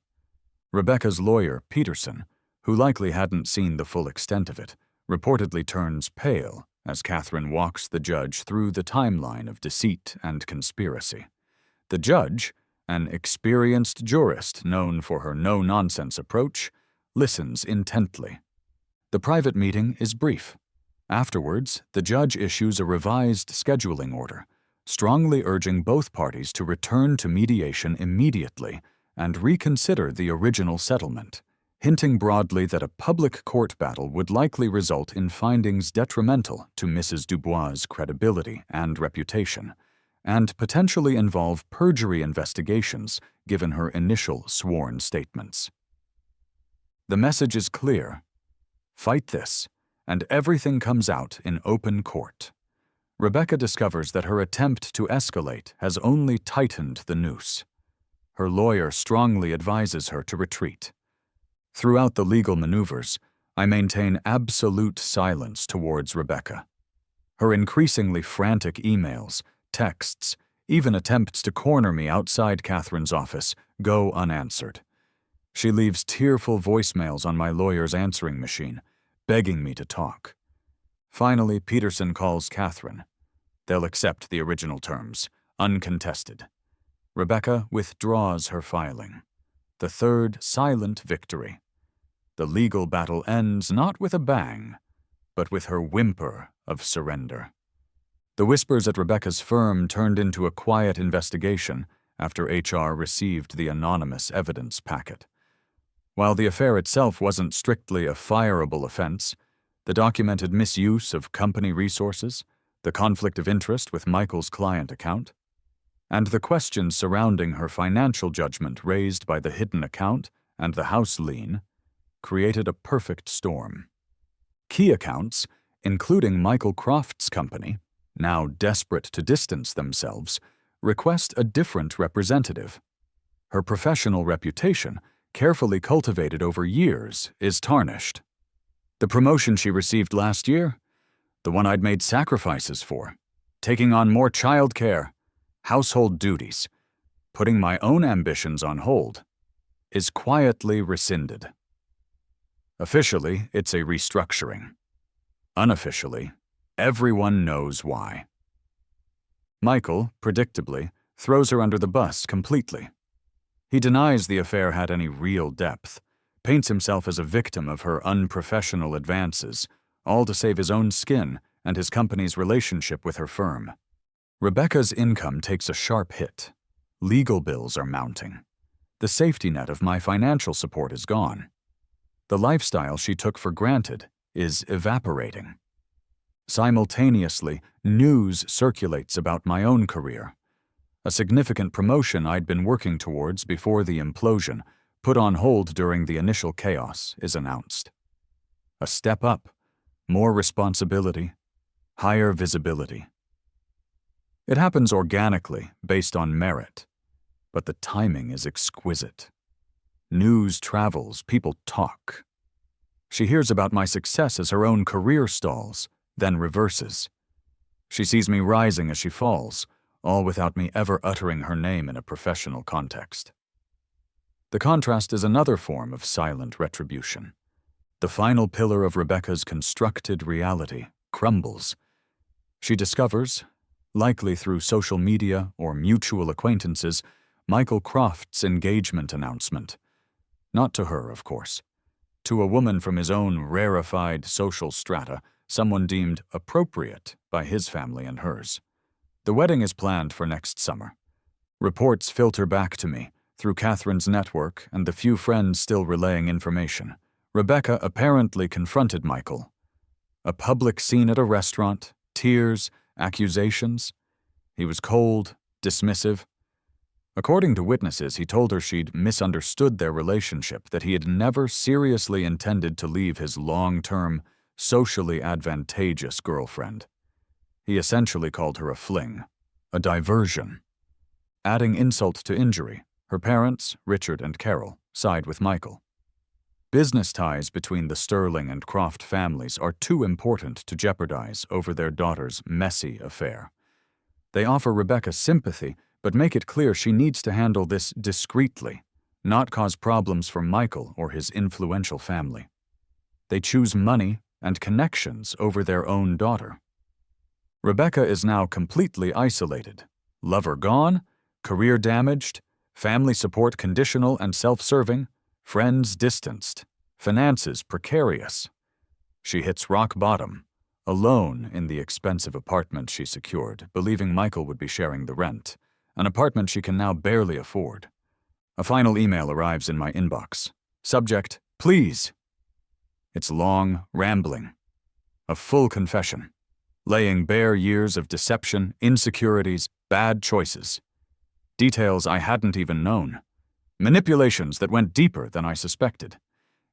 [SPEAKER 1] Rebecca's lawyer, Peterson, who likely hadn't seen the full extent of it, reportedly turns pale as Catherine walks the judge through the timeline of deceit and conspiracy. The judge, an experienced jurist known for her no-nonsense approach, listens intently. The private meeting is brief. Afterwards, the judge issues a revised scheduling order, strongly urging both parties to return to mediation immediately and reconsider the original settlement, hinting broadly that a public court battle would likely result in findings detrimental to Mrs. Dubois' credibility and reputation, and potentially involve perjury investigations given her initial sworn statements. The message is clear. Fight this, and everything comes out in open court. Rebecca discovers that her attempt to escalate has only tightened the noose. Her lawyer strongly advises her to retreat. Throughout the legal maneuvers, I maintain absolute silence towards Rebecca. Her increasingly frantic emails, texts, even attempts to corner me outside Catherine's office go unanswered. She leaves tearful voicemails on my lawyer's answering machine, begging me to talk. Finally, Peterson calls Catherine. They'll accept the original terms, uncontested. Rebecca withdraws her filing. The third silent victory. The legal battle ends not with a bang, but with her whimper of surrender. The whispers at Rebecca's firm turned into a quiet investigation after HR received the anonymous evidence packet. While the affair itself wasn't strictly a fireable offense, the documented misuse of company resources, the conflict of interest with Michael's client account, and the questions surrounding her financial judgment raised by the hidden account and the house lien created a perfect storm. Key accounts, including Michael Croft's company, now desperate to distance themselves, request a different representative. Her professional reputation, carefully cultivated over years, is tarnished. The promotion she received last year, the one I'd made sacrifices for, taking on more childcare, household duties, putting my own ambitions on hold, is quietly rescinded. Officially, it's a restructuring. Unofficially, everyone knows why. Michael, predictably, throws her under the bus completely. He denies the affair had any real depth, paints himself as a victim of her unprofessional advances, all to save his own skin and his company's relationship with her firm. Rebecca's income takes a sharp hit. Legal bills are mounting. The safety net of my financial support is gone. The lifestyle she took for granted is evaporating. Simultaneously, news circulates about my own career. A significant promotion I'd been working towards before the implosion, put on hold during the initial chaos, is announced. A step up, more responsibility, higher visibility. It happens organically, based on merit, but the timing is exquisite. News travels, people talk. She hears about my success as her own career stalls, then reverses. She sees me rising as she falls, all without me ever uttering her name in a professional context. The contrast is another form of silent retribution. The final pillar of Rebecca's constructed reality crumbles. She discovers, likely through social media or mutual acquaintances, Michael Croft's engagement announcement. Not to her, of course. To a woman from his own rarefied social strata, someone deemed appropriate by his family and hers. The wedding is planned for next summer. Reports filter back to me, through Catherine's network and the few friends still relaying information. Rebecca apparently confronted Michael. A public scene at a restaurant, tears, accusations. He was cold, dismissive. According to witnesses, he told her she'd misunderstood their relationship, that he had never seriously intended to leave his long-term, socially advantageous girlfriend. He essentially called her a fling, a diversion. Adding insult to injury, her parents, Richard and Carol, side with Michael. Business ties between the Sterling and Croft families are too important to jeopardize over their daughter's messy affair. They offer Rebecca sympathy, but make it clear she needs to handle this discreetly, not cause problems for Michael or his influential family. They choose money and connections over their own daughter. Rebecca is now completely isolated, lover gone, career damaged, family support conditional and self-serving, friends distanced, finances precarious. She hits rock bottom, alone in the expensive apartment she secured, believing Michael would be sharing the rent, an apartment she can now barely afford. A final email arrives in my inbox. Subject, please. It's long, rambling. A full confession, laying bare years of deception, insecurities, bad choices. Details I hadn't even known. Manipulations that went deeper than I suspected.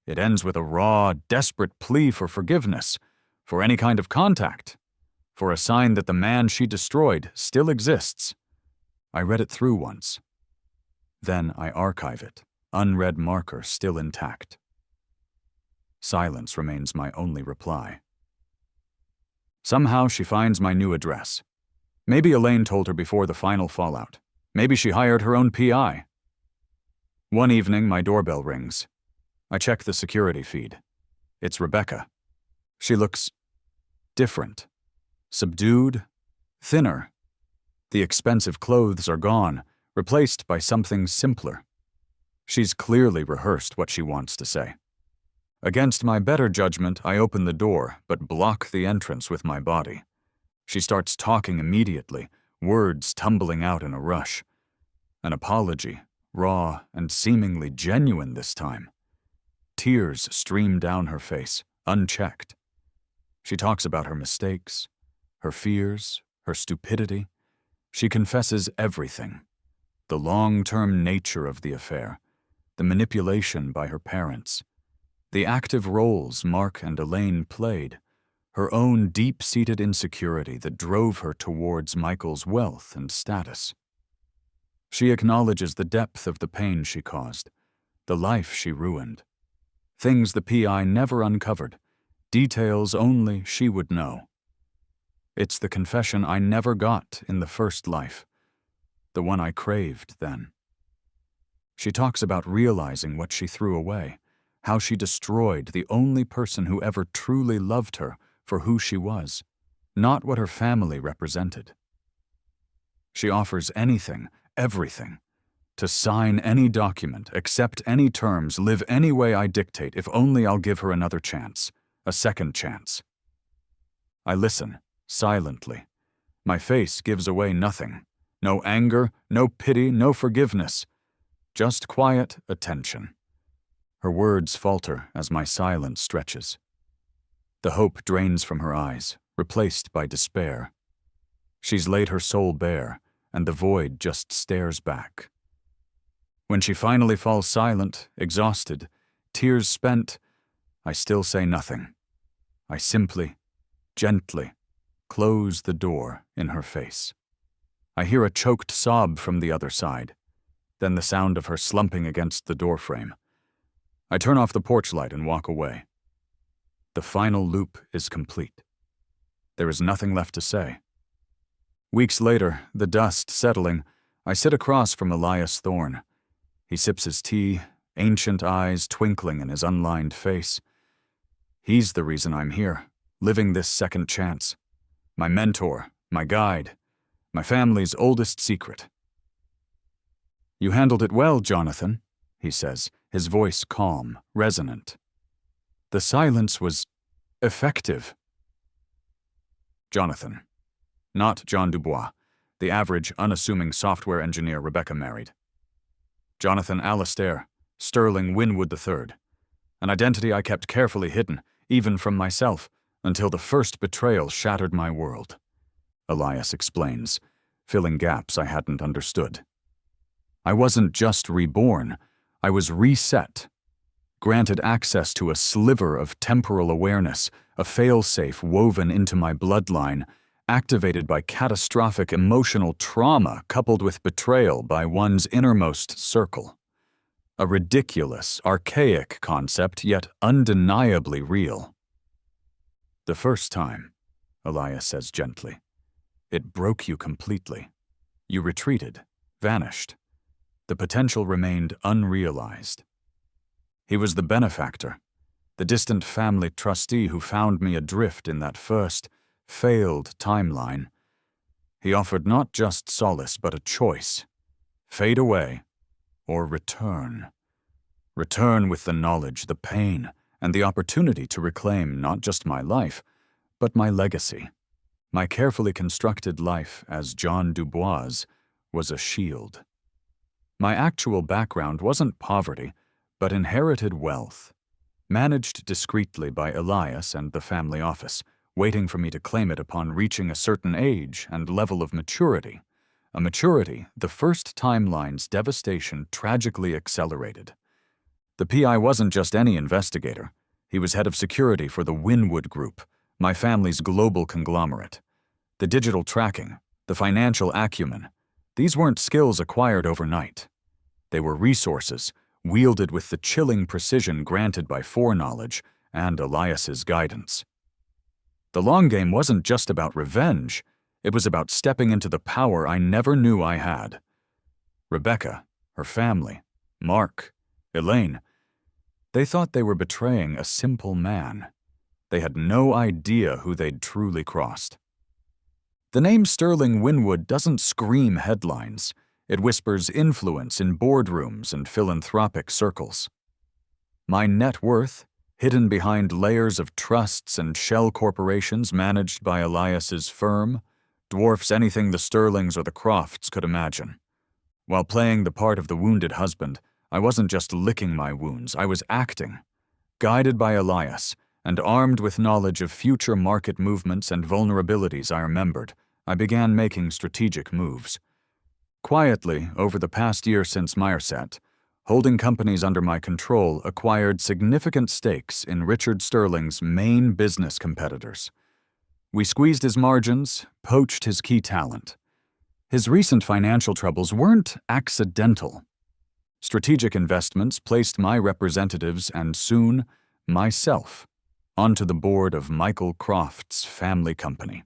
[SPEAKER 1] It ends with a raw, desperate plea for forgiveness, for any kind of contact, for a sign that the man she destroyed still exists. I read it through once. Then I archive it, unread marker still intact. Silence remains my only reply. Somehow she finds my new address. Maybe Elaine told her before the final fallout. Maybe she hired her own PI. One evening, my doorbell rings. I check the security feed. It's Rebecca. She looks different, subdued, thinner. The expensive clothes are gone, replaced by something simpler. She's clearly rehearsed what she wants to say. Against my better judgment, I open the door, but block the entrance with my body. She starts talking immediately, words tumbling out in a rush. An apology, raw and seemingly genuine this time. Tears stream down her face, unchecked. She talks about her mistakes, her fears, her stupidity. She confesses everything. The long-term nature of the affair, the manipulation by her parents, the active roles Mark and Elaine played, her own deep-seated insecurity that drove her towards Michael's wealth and status. She acknowledges the depth of the pain she caused, the life she ruined. Things the PI never uncovered, details only she would know. It's the confession I never got in the first life, the one I craved then. She talks about realizing what she threw away, how she destroyed the only person who ever truly loved her for who she was, not what her family represented. She offers anything, everything, to sign any document, accept any terms, live any way I dictate if only I'll give her another chance, a second chance. I listen, silently. My face gives away nothing. No anger, no pity, no forgiveness. Just quiet attention. Her words falter as my silence stretches. The hope drains from her eyes, replaced by despair. She's laid her soul bare, and the void just stares back. When she finally falls silent, exhausted, tears spent, I still say nothing. I simply, gently, close the door in her face. I hear a choked sob from the other side, then the sound of her slumping against the doorframe. I turn off the porch light and walk away. The final loop is complete. There is nothing left to say. Weeks later, the dust settling, I sit across from Elias Thorne. He sips his tea, ancient eyes twinkling in his unlined face. He's the reason I'm here, living this second chance. My mentor, my guide, my family's oldest secret. "You handled it well, Jonathan," he says, his voice calm, resonant. The silence was effective. Jonathan. Not John Dubois, the average, unassuming software engineer Rebecca married. Jonathan Alastair, Sterling Winwood III, an identity I kept carefully hidden, even from myself, until the first betrayal shattered my world. Elias explains, filling gaps I hadn't understood. I wasn't just reborn, I was reset, granted access to a sliver of temporal awareness, a failsafe woven into my bloodline, activated by catastrophic emotional trauma coupled with betrayal by one's innermost circle. A ridiculous, archaic concept, yet undeniably real. "The first time," Elias says gently, "it broke you completely. You retreated, vanished. The potential remained unrealized." He was the benefactor, the distant family trustee who found me adrift in that first, failed timeline. He offered not just solace, but a choice. Fade away, or return. Return with the knowledge, the pain, and the opportunity to reclaim not just my life, but my legacy. My carefully constructed life as John Dubois was a shield. My actual background wasn't poverty, but inherited wealth, managed discreetly by Elias and the family office, waiting for me to claim it upon reaching a certain age and level of maturity, a maturity the first timeline's devastation tragically accelerated. The PI wasn't just any investigator. He was head of security for the Winwood Group, my family's global conglomerate. The digital tracking, the financial acumen, these weren't skills acquired overnight. They were resources wielded with the chilling precision granted by foreknowledge and Elias's guidance. The long game wasn't just about revenge, it was about stepping into the power I never knew I had. Rebecca, her family, Mark, Elaine, they thought they were betraying a simple man. They had no idea who they'd truly crossed. The name Sterling Winwood doesn't scream headlines. It whispers influence in boardrooms and philanthropic circles. My net worth, hidden behind layers of trusts and shell corporations managed by Elias's firm, dwarfs anything the Sterlings or the Crofts could imagine. While playing the part of the wounded husband, I wasn't just licking my wounds, I was acting. Guided by Elias, and armed with knowledge of future market movements and vulnerabilities I remembered, I began making strategic moves. Quietly, over the past year since Meyerset, holding companies under my control acquired significant stakes in Richard Sterling's main business competitors. We squeezed his margins, poached his key talent. His recent financial troubles weren't accidental. Strategic investments placed my representatives and soon, myself, onto the board of Michael Croft's family company.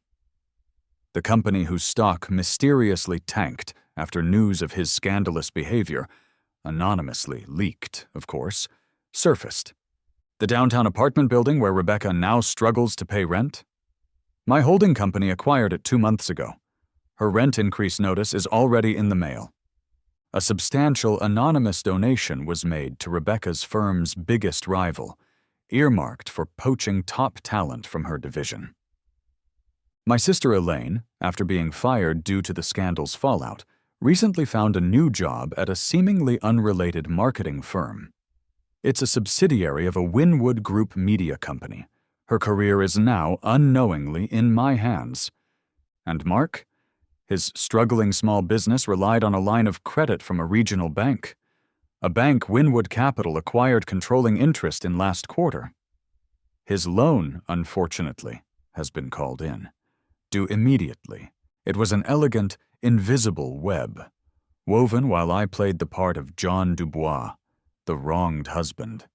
[SPEAKER 1] The company whose stock mysteriously tanked after news of his scandalous behavior, anonymously leaked, of course, surfaced. The downtown apartment building where Rebecca now struggles to pay rent? My holding company acquired it 2 months ago. Her rent increase notice is already in the mail. A substantial anonymous donation was made to Rebecca's firm's biggest rival, earmarked for poaching top talent from her division. My sister Elaine, after being fired due to the scandal's fallout, recently found a new job at a seemingly unrelated marketing firm. It's a subsidiary of a Wynwood Group media company. Her career is now unknowingly in my hands. And Mark? His struggling small business relied on a line of credit from a regional bank. A bank Wynwood Capital acquired controlling interest in last quarter. His loan, unfortunately, has been called in. Due immediately. It was an elegant, invisible web, woven while I played the part of John Dubois, the wronged husband.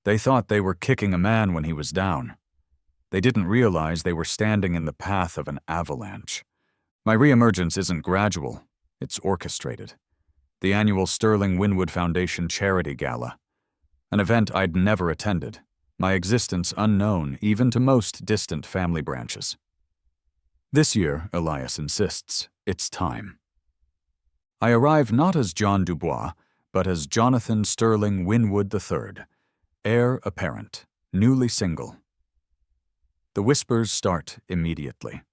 [SPEAKER 1] They thought they were kicking a man when he was down. They didn't realize they were standing in the path of an avalanche. My reemergence isn't gradual, it's orchestrated. The annual Sterling Wynwood Foundation Charity Gala. An event I'd never attended, my existence unknown even to most distant family branches. This year, Elias insists, it's time. I arrive not as John Dubois, but as Jonathan Sterling Wynwood III, heir apparent, newly single. The whispers start immediately.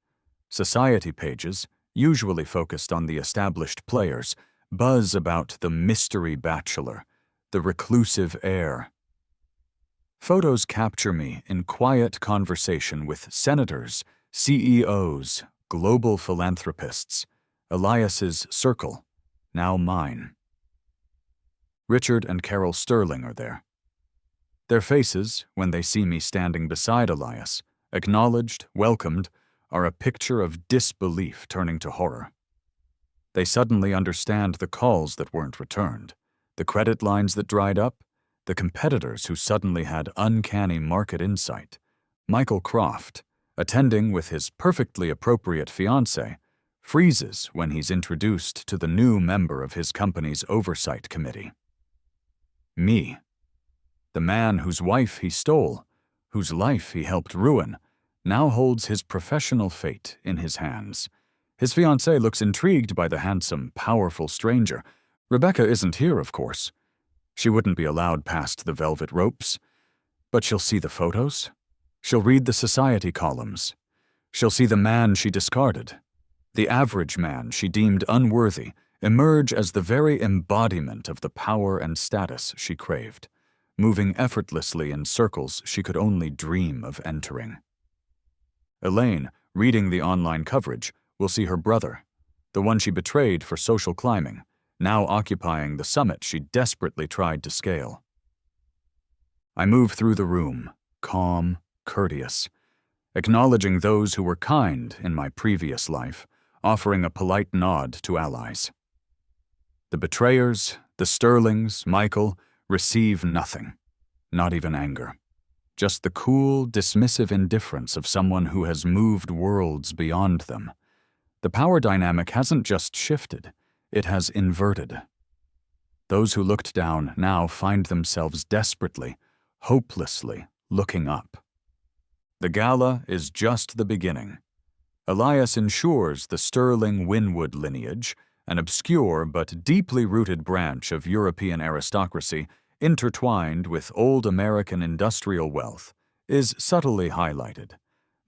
[SPEAKER 1] Society pages, usually focused on the established players, buzz about the mystery bachelor, the reclusive heir. Photos capture me in quiet conversation with senators, CEOs, global philanthropists, Elias's circle, now mine. Richard and Carol Sterling are there. Their faces, when they see me standing beside Elias, acknowledged, welcomed, are a picture of disbelief turning to horror. They suddenly understand the calls that weren't returned, the credit lines that dried up, the competitors who suddenly had uncanny market insight. Michael Croft, attending with his perfectly appropriate fiancée, freezes when he's introduced to the new member of his company's oversight committee. Me, the man whose wife he stole, whose life he helped ruin, now holds his professional fate in his hands. His fiancée looks intrigued by the handsome, powerful stranger. Rebecca isn't here, of course. She wouldn't be allowed past the velvet ropes. But she'll see the photos. She'll read the society columns. She'll see the man she discarded, the average man she deemed unworthy, emerge as the very embodiment of the power and status she craved, moving effortlessly in circles she could only dream of entering. Elaine, reading the online coverage, will see her brother, the one she betrayed for social climbing, now occupying the summit she desperately tried to scale. I move through the room, calm, courteous, acknowledging those who were kind in my previous life, offering a polite nod to allies. The betrayers, the Sterlings, Michael, receive nothing, not even anger. Just the cool, dismissive indifference of someone who has moved worlds beyond them. The power dynamic hasn't just shifted, it has inverted. Those who looked down now find themselves desperately, hopelessly looking up. The gala is just the beginning. Elias ensures the Sterling Wynwood lineage, an obscure but deeply rooted branch of European aristocracy intertwined with old American industrial wealth, is subtly highlighted.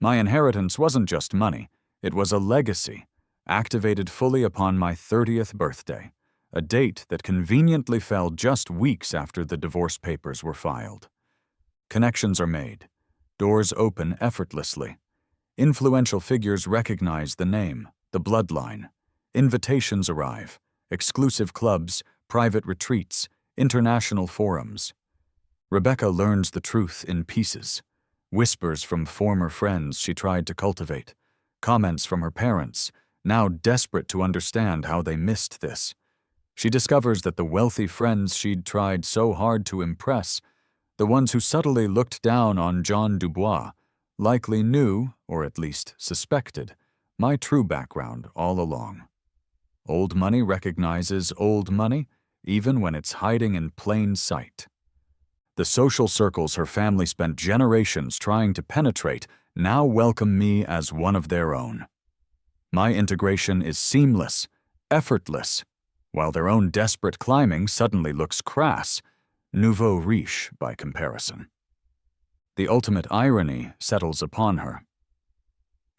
[SPEAKER 1] My inheritance wasn't just money, it was a legacy, activated fully upon my 30th birthday, a date that conveniently fell just weeks after the divorce papers were filed. Connections are made, doors open effortlessly. Influential figures recognize the name, the bloodline. Invitations arrive, exclusive clubs, private retreats, international forums. Rebecca learns the truth in pieces, whispers from former friends she tried to cultivate, comments from her parents, now desperate to understand how they missed this. She discovers that the wealthy friends she'd tried so hard to impress, the ones who subtly looked down on John Dubois, likely knew, or at least suspected, my true background all along. Old money recognizes old money, even when it's hiding in plain sight. The social circles her family spent generations trying to penetrate now welcome me as one of their own. My integration is seamless, effortless, while their own desperate climbing suddenly looks crass, nouveau riche by comparison. The ultimate irony settles upon her.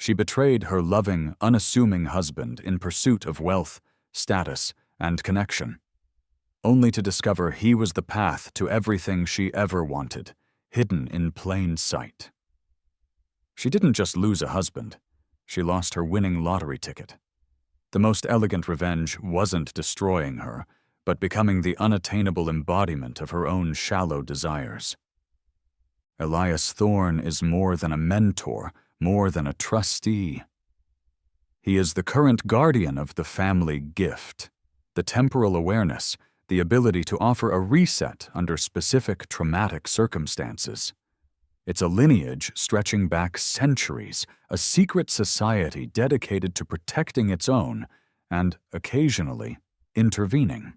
[SPEAKER 1] She betrayed her loving, unassuming husband in pursuit of wealth, status, and connection, only to discover he was the path to everything she ever wanted, hidden in plain sight. She didn't just lose a husband, she lost her winning lottery ticket. The most elegant revenge wasn't destroying her, but becoming the unattainable embodiment of her own shallow desires. Elias Thorne is more than a mentor, more than a trustee. He is the current guardian of the family gift, the temporal awareness, the ability to offer a reset under specific traumatic circumstances. It's a lineage stretching back centuries, a secret society dedicated to protecting its own and, occasionally, intervening.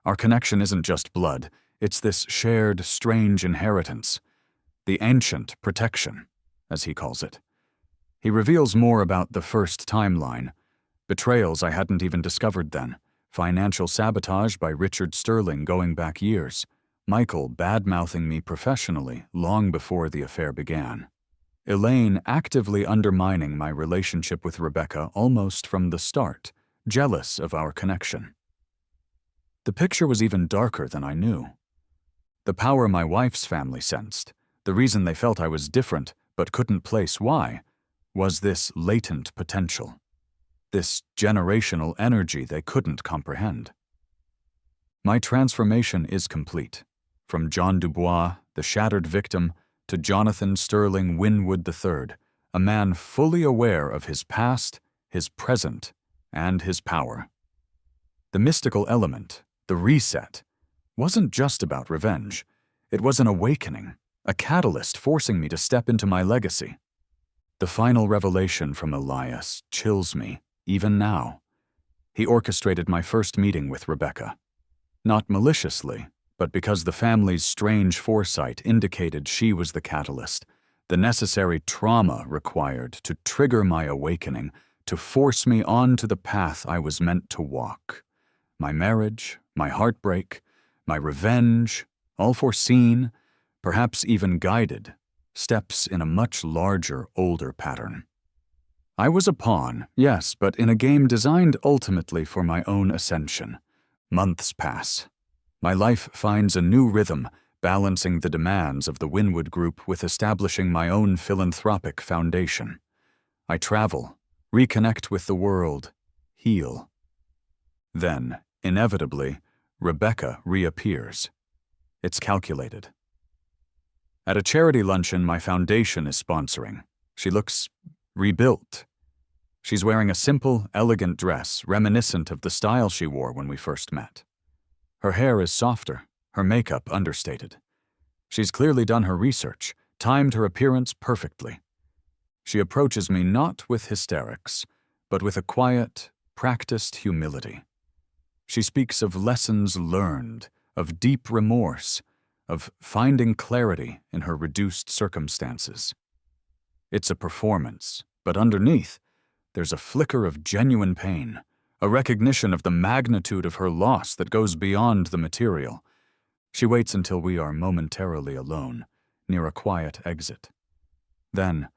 [SPEAKER 1] Our connection isn't just blood, it's this shared, strange inheritance, the ancient protection, as he calls it. He reveals more about the first timeline, betrayals I hadn't even discovered then, financial sabotage by Richard Sterling going back years, Michael bad-mouthing me professionally long before the affair began, Elaine actively undermining my relationship with Rebecca almost from the start, jealous of our connection. The picture was even darker than I knew. The power my wife's family sensed, the reason they felt I was different but couldn't place why, was this latent potential, this generational energy they couldn't comprehend. My transformation is complete, from John Dubois, the shattered victim, to Jonathan Sterling Winwood III, a man fully aware of his past, his present, and his power. The mystical element, the reset, wasn't just about revenge. It was an awakening, a catalyst forcing me to step into my legacy. The final revelation from Elias chills me, even now. He orchestrated my first meeting with Rebecca. Not maliciously, but because the family's strange foresight indicated she was the catalyst, the necessary trauma required to trigger my awakening, to force me onto the path I was meant to walk. My marriage, my heartbreak, my revenge, all foreseen, perhaps even guided, steps in a much larger, older pattern. I was a pawn, yes, but in a game designed ultimately for my own ascension. Months pass. My life finds a new rhythm, balancing the demands of the Winwood Group with establishing my own philanthropic foundation. I travel, reconnect with the world, heal. Then, inevitably, Rebecca reappears. It's calculated. At a charity luncheon my foundation is sponsoring, she looks rebuilt. She's wearing a simple, elegant dress reminiscent of the style she wore when we first met. Her hair is softer, her makeup understated. She's clearly done her research, timed her appearance perfectly. She approaches me not with hysterics, but with a quiet, practiced humility. She speaks of lessons learned, of deep remorse, of finding clarity in her reduced circumstances. It's a performance, but underneath, there's a flicker of genuine pain, a recognition of the magnitude of her loss that goes beyond the material. She waits until we are momentarily alone, near a quiet exit. Then,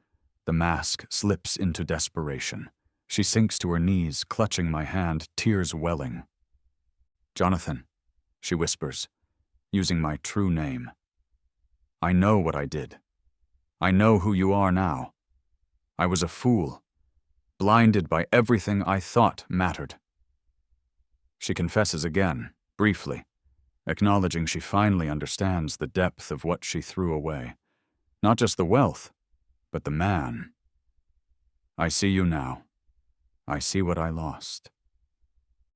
[SPEAKER 1] the mask slips into desperation. She sinks to her knees, clutching my hand, tears welling. "Jonathan," she whispers, using my true name. "I know what I did. I know who you are now. I was a fool, blinded by everything I thought mattered." She confesses again, briefly, acknowledging she finally understands the depth of what she threw away. Not just the wealth, but the man. "I see you now. I see what I lost."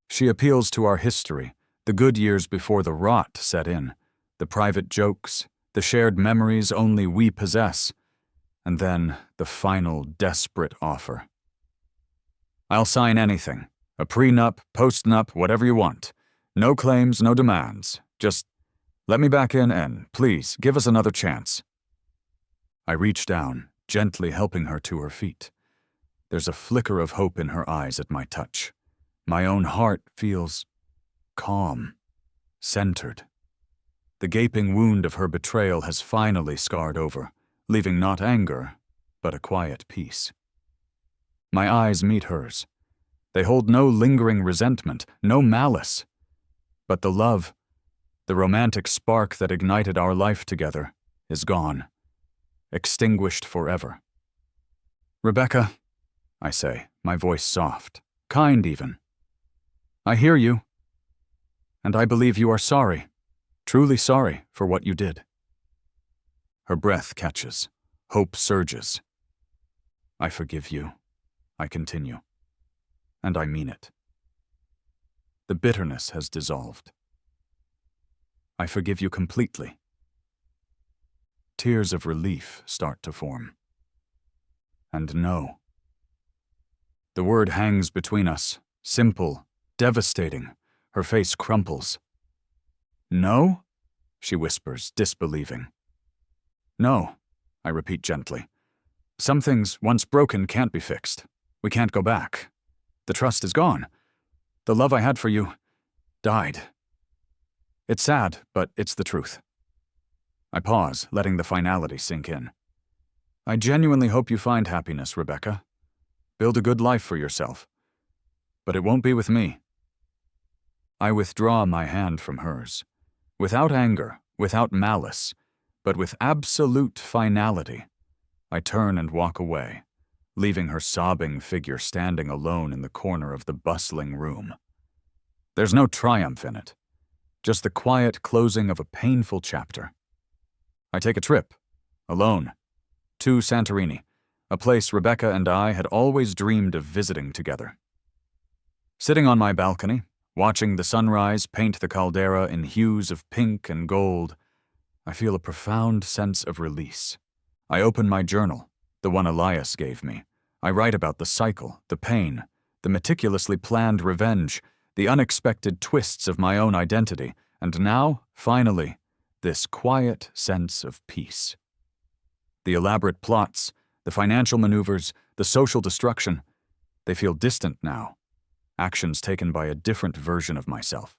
[SPEAKER 1] She appeals to our history, the good years before the rot set in, the private jokes, the shared memories only we possess, and then the final desperate offer. "I'll sign anything, a prenup, postnup, whatever you want. No claims, no demands. Just let me back in and, please, give us another chance." I reach down, gently helping her to her feet. There's a flicker of hope in her eyes at my touch. My own heart feels calm, centered. The gaping wound of her betrayal has finally scarred over, leaving not anger, but a quiet peace. My eyes meet hers. They hold no lingering resentment, no malice. But the love, the romantic spark that ignited our life together, is gone, extinguished forever. "Rebecca," I say, my voice soft, kind even. "I hear you, and I believe you are sorry, truly sorry for what you did." Her breath catches, hope surges. "I forgive you," I continue, and I mean it. The bitterness has dissolved. I forgive you completely. Tears of relief start to form. And no. The word hangs between us, simple, devastating. Her face crumples. "No?" she whispers, disbelieving. "No," I repeat gently. "Some things, once broken, can't be fixed. We can't go back. The trust is gone. The love I had for you died. It's sad, but it's the truth." I pause, letting the finality sink in. "I genuinely hope you find happiness, Rebecca. Build a good life for yourself. But it won't be with me." I withdraw my hand from hers, without anger, without malice, but with absolute finality. I turn and walk away, leaving her sobbing figure standing alone in the corner of the bustling room. There's no triumph in it, just the quiet closing of a painful chapter. I take a trip, alone, to Santorini, a place Rebecca and I had always dreamed of visiting together. Sitting on my balcony, watching the sunrise paint the caldera in hues of pink and gold, I feel a profound sense of release. I open my journal, the one Elias gave me. I write about the cycle, the pain, the meticulously planned revenge, the unexpected twists of my own identity, and now, finally, this quiet sense of peace. The elaborate plots, the financial maneuvers, the social destruction, they feel distant now, actions taken by a different version of myself.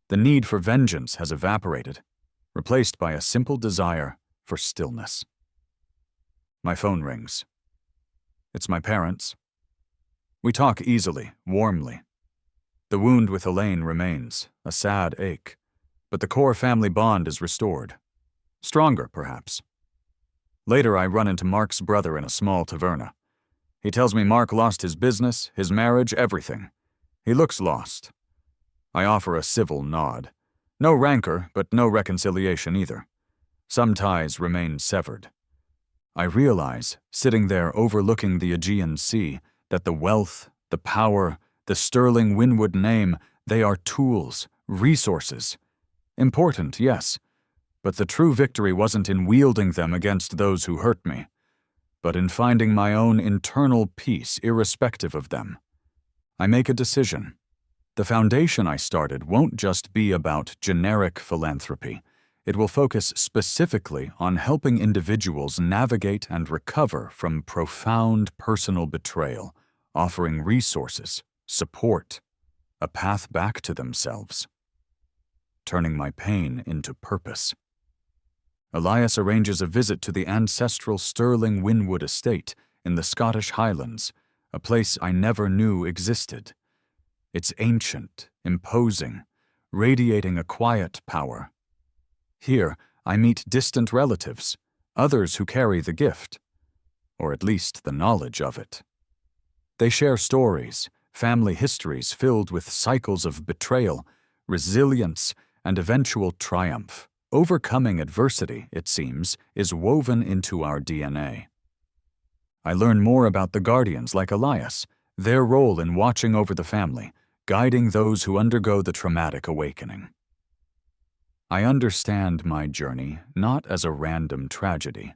[SPEAKER 1] The need for vengeance has evaporated, replaced by a simple desire for stillness. My phone rings. It's my parents. We talk easily, warmly. The wound with Elaine remains, a sad ache, but the core family bond is restored. Stronger, perhaps. Later, I run into Mark's brother in a small taverna. He tells me Mark lost his business, his marriage, everything. He looks lost. I offer a civil nod. No rancor, but no reconciliation either. Some ties remain severed. I realize, sitting there overlooking the Aegean Sea, that the wealth, the power, the sterling Winwood name, they are tools, resources. Important, yes, but the true victory wasn't in wielding them against those who hurt me, but in finding my own internal peace irrespective of them. I make a decision. The foundation I started won't just be about generic philanthropy. It will focus specifically on helping individuals navigate and recover from profound personal betrayal, offering resources, support, a path back to themselves. Turning my pain into purpose. Elias arranges a visit to the ancestral Stirling Winwood estate in the Scottish Highlands, a place I never knew existed. It's ancient, imposing, radiating a quiet power. Here, I meet distant relatives, others who carry the gift, or at least the knowledge of it. They share stories, family histories filled with cycles of betrayal, resilience, and eventual triumph. Overcoming adversity, it seems, is woven into our DNA. I learn more about the guardians like Elias, their role in watching over the family, guiding those who undergo the traumatic awakening. I understand my journey not as a random tragedy,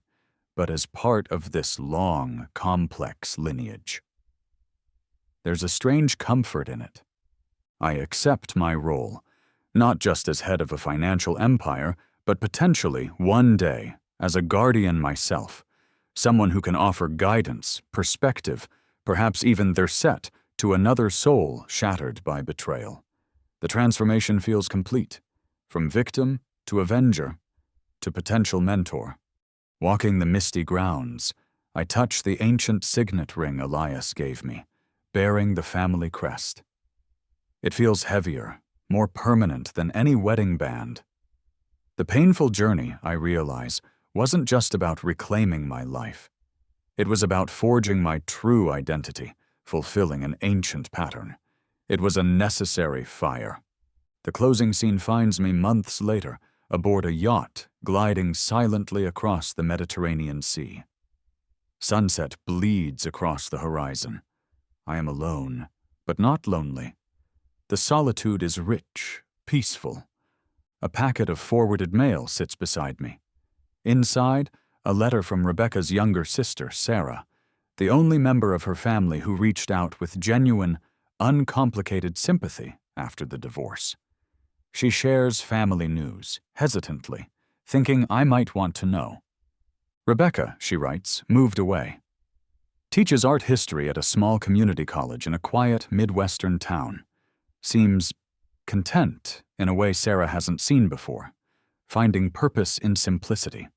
[SPEAKER 1] but as part of this long, complex lineage. There's a strange comfort in it. I accept my role, not just as head of a financial empire, but potentially, one day, as a guardian myself, someone who can offer guidance, perspective, perhaps even their set to another soul shattered by betrayal. The transformation feels complete, from victim to avenger to potential mentor. Walking the misty grounds, I touch the ancient signet ring Elias gave me, bearing the family crest. It feels heavier, more permanent than any wedding band. The painful journey, I realize, wasn't just about reclaiming my life. It was about forging my true identity, fulfilling an ancient pattern. It was a necessary fire. The closing scene finds me months later, aboard a yacht gliding silently across the Mediterranean Sea. Sunset bleeds across the horizon. I am alone, but not lonely. The solitude is rich, peaceful. A packet of forwarded mail sits beside me. Inside, a letter from Rebecca's younger sister, Sarah, the only member of her family who reached out with genuine, uncomplicated sympathy after the divorce. She shares family news, hesitantly, thinking I might want to know. Rebecca, she writes, moved away. Teaches art history at a small community college in a quiet Midwestern town. Seems content in a way Sarah hasn't seen before, finding purpose in simplicity.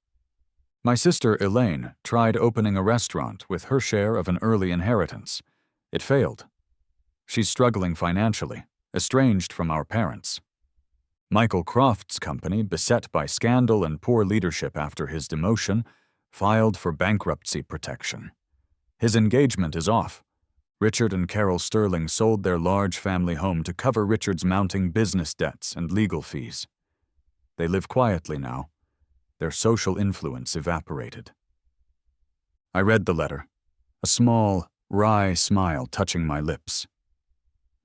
[SPEAKER 1] My sister Elaine tried opening a restaurant with her share of an early inheritance. It failed. She's struggling financially, estranged from our parents. Michael Croft's company, beset by scandal and poor leadership after his demotion, filed for bankruptcy protection. His engagement is off. Richard and Carol Sterling sold their large family home to cover Richard's mounting business debts and legal fees. They live quietly now. Their social influence evaporated. I read the letter, a small, wry smile touching my lips.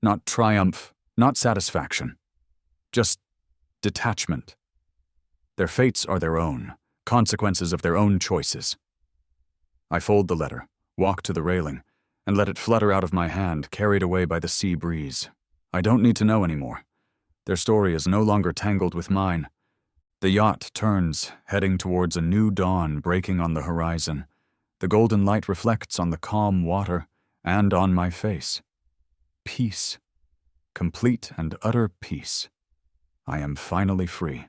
[SPEAKER 1] Not triumph, not satisfaction. Just detachment. Their fates are their own, consequences of their own choices. I fold the letter, walk to the railing, and let it flutter out of my hand, carried away by the sea breeze. I don't need to know anymore. Their story is no longer tangled with mine. The yacht turns, heading towards a new dawn breaking on the horizon. The golden light reflects on the calm water and on my face. Peace. Complete and utter peace. I am finally free.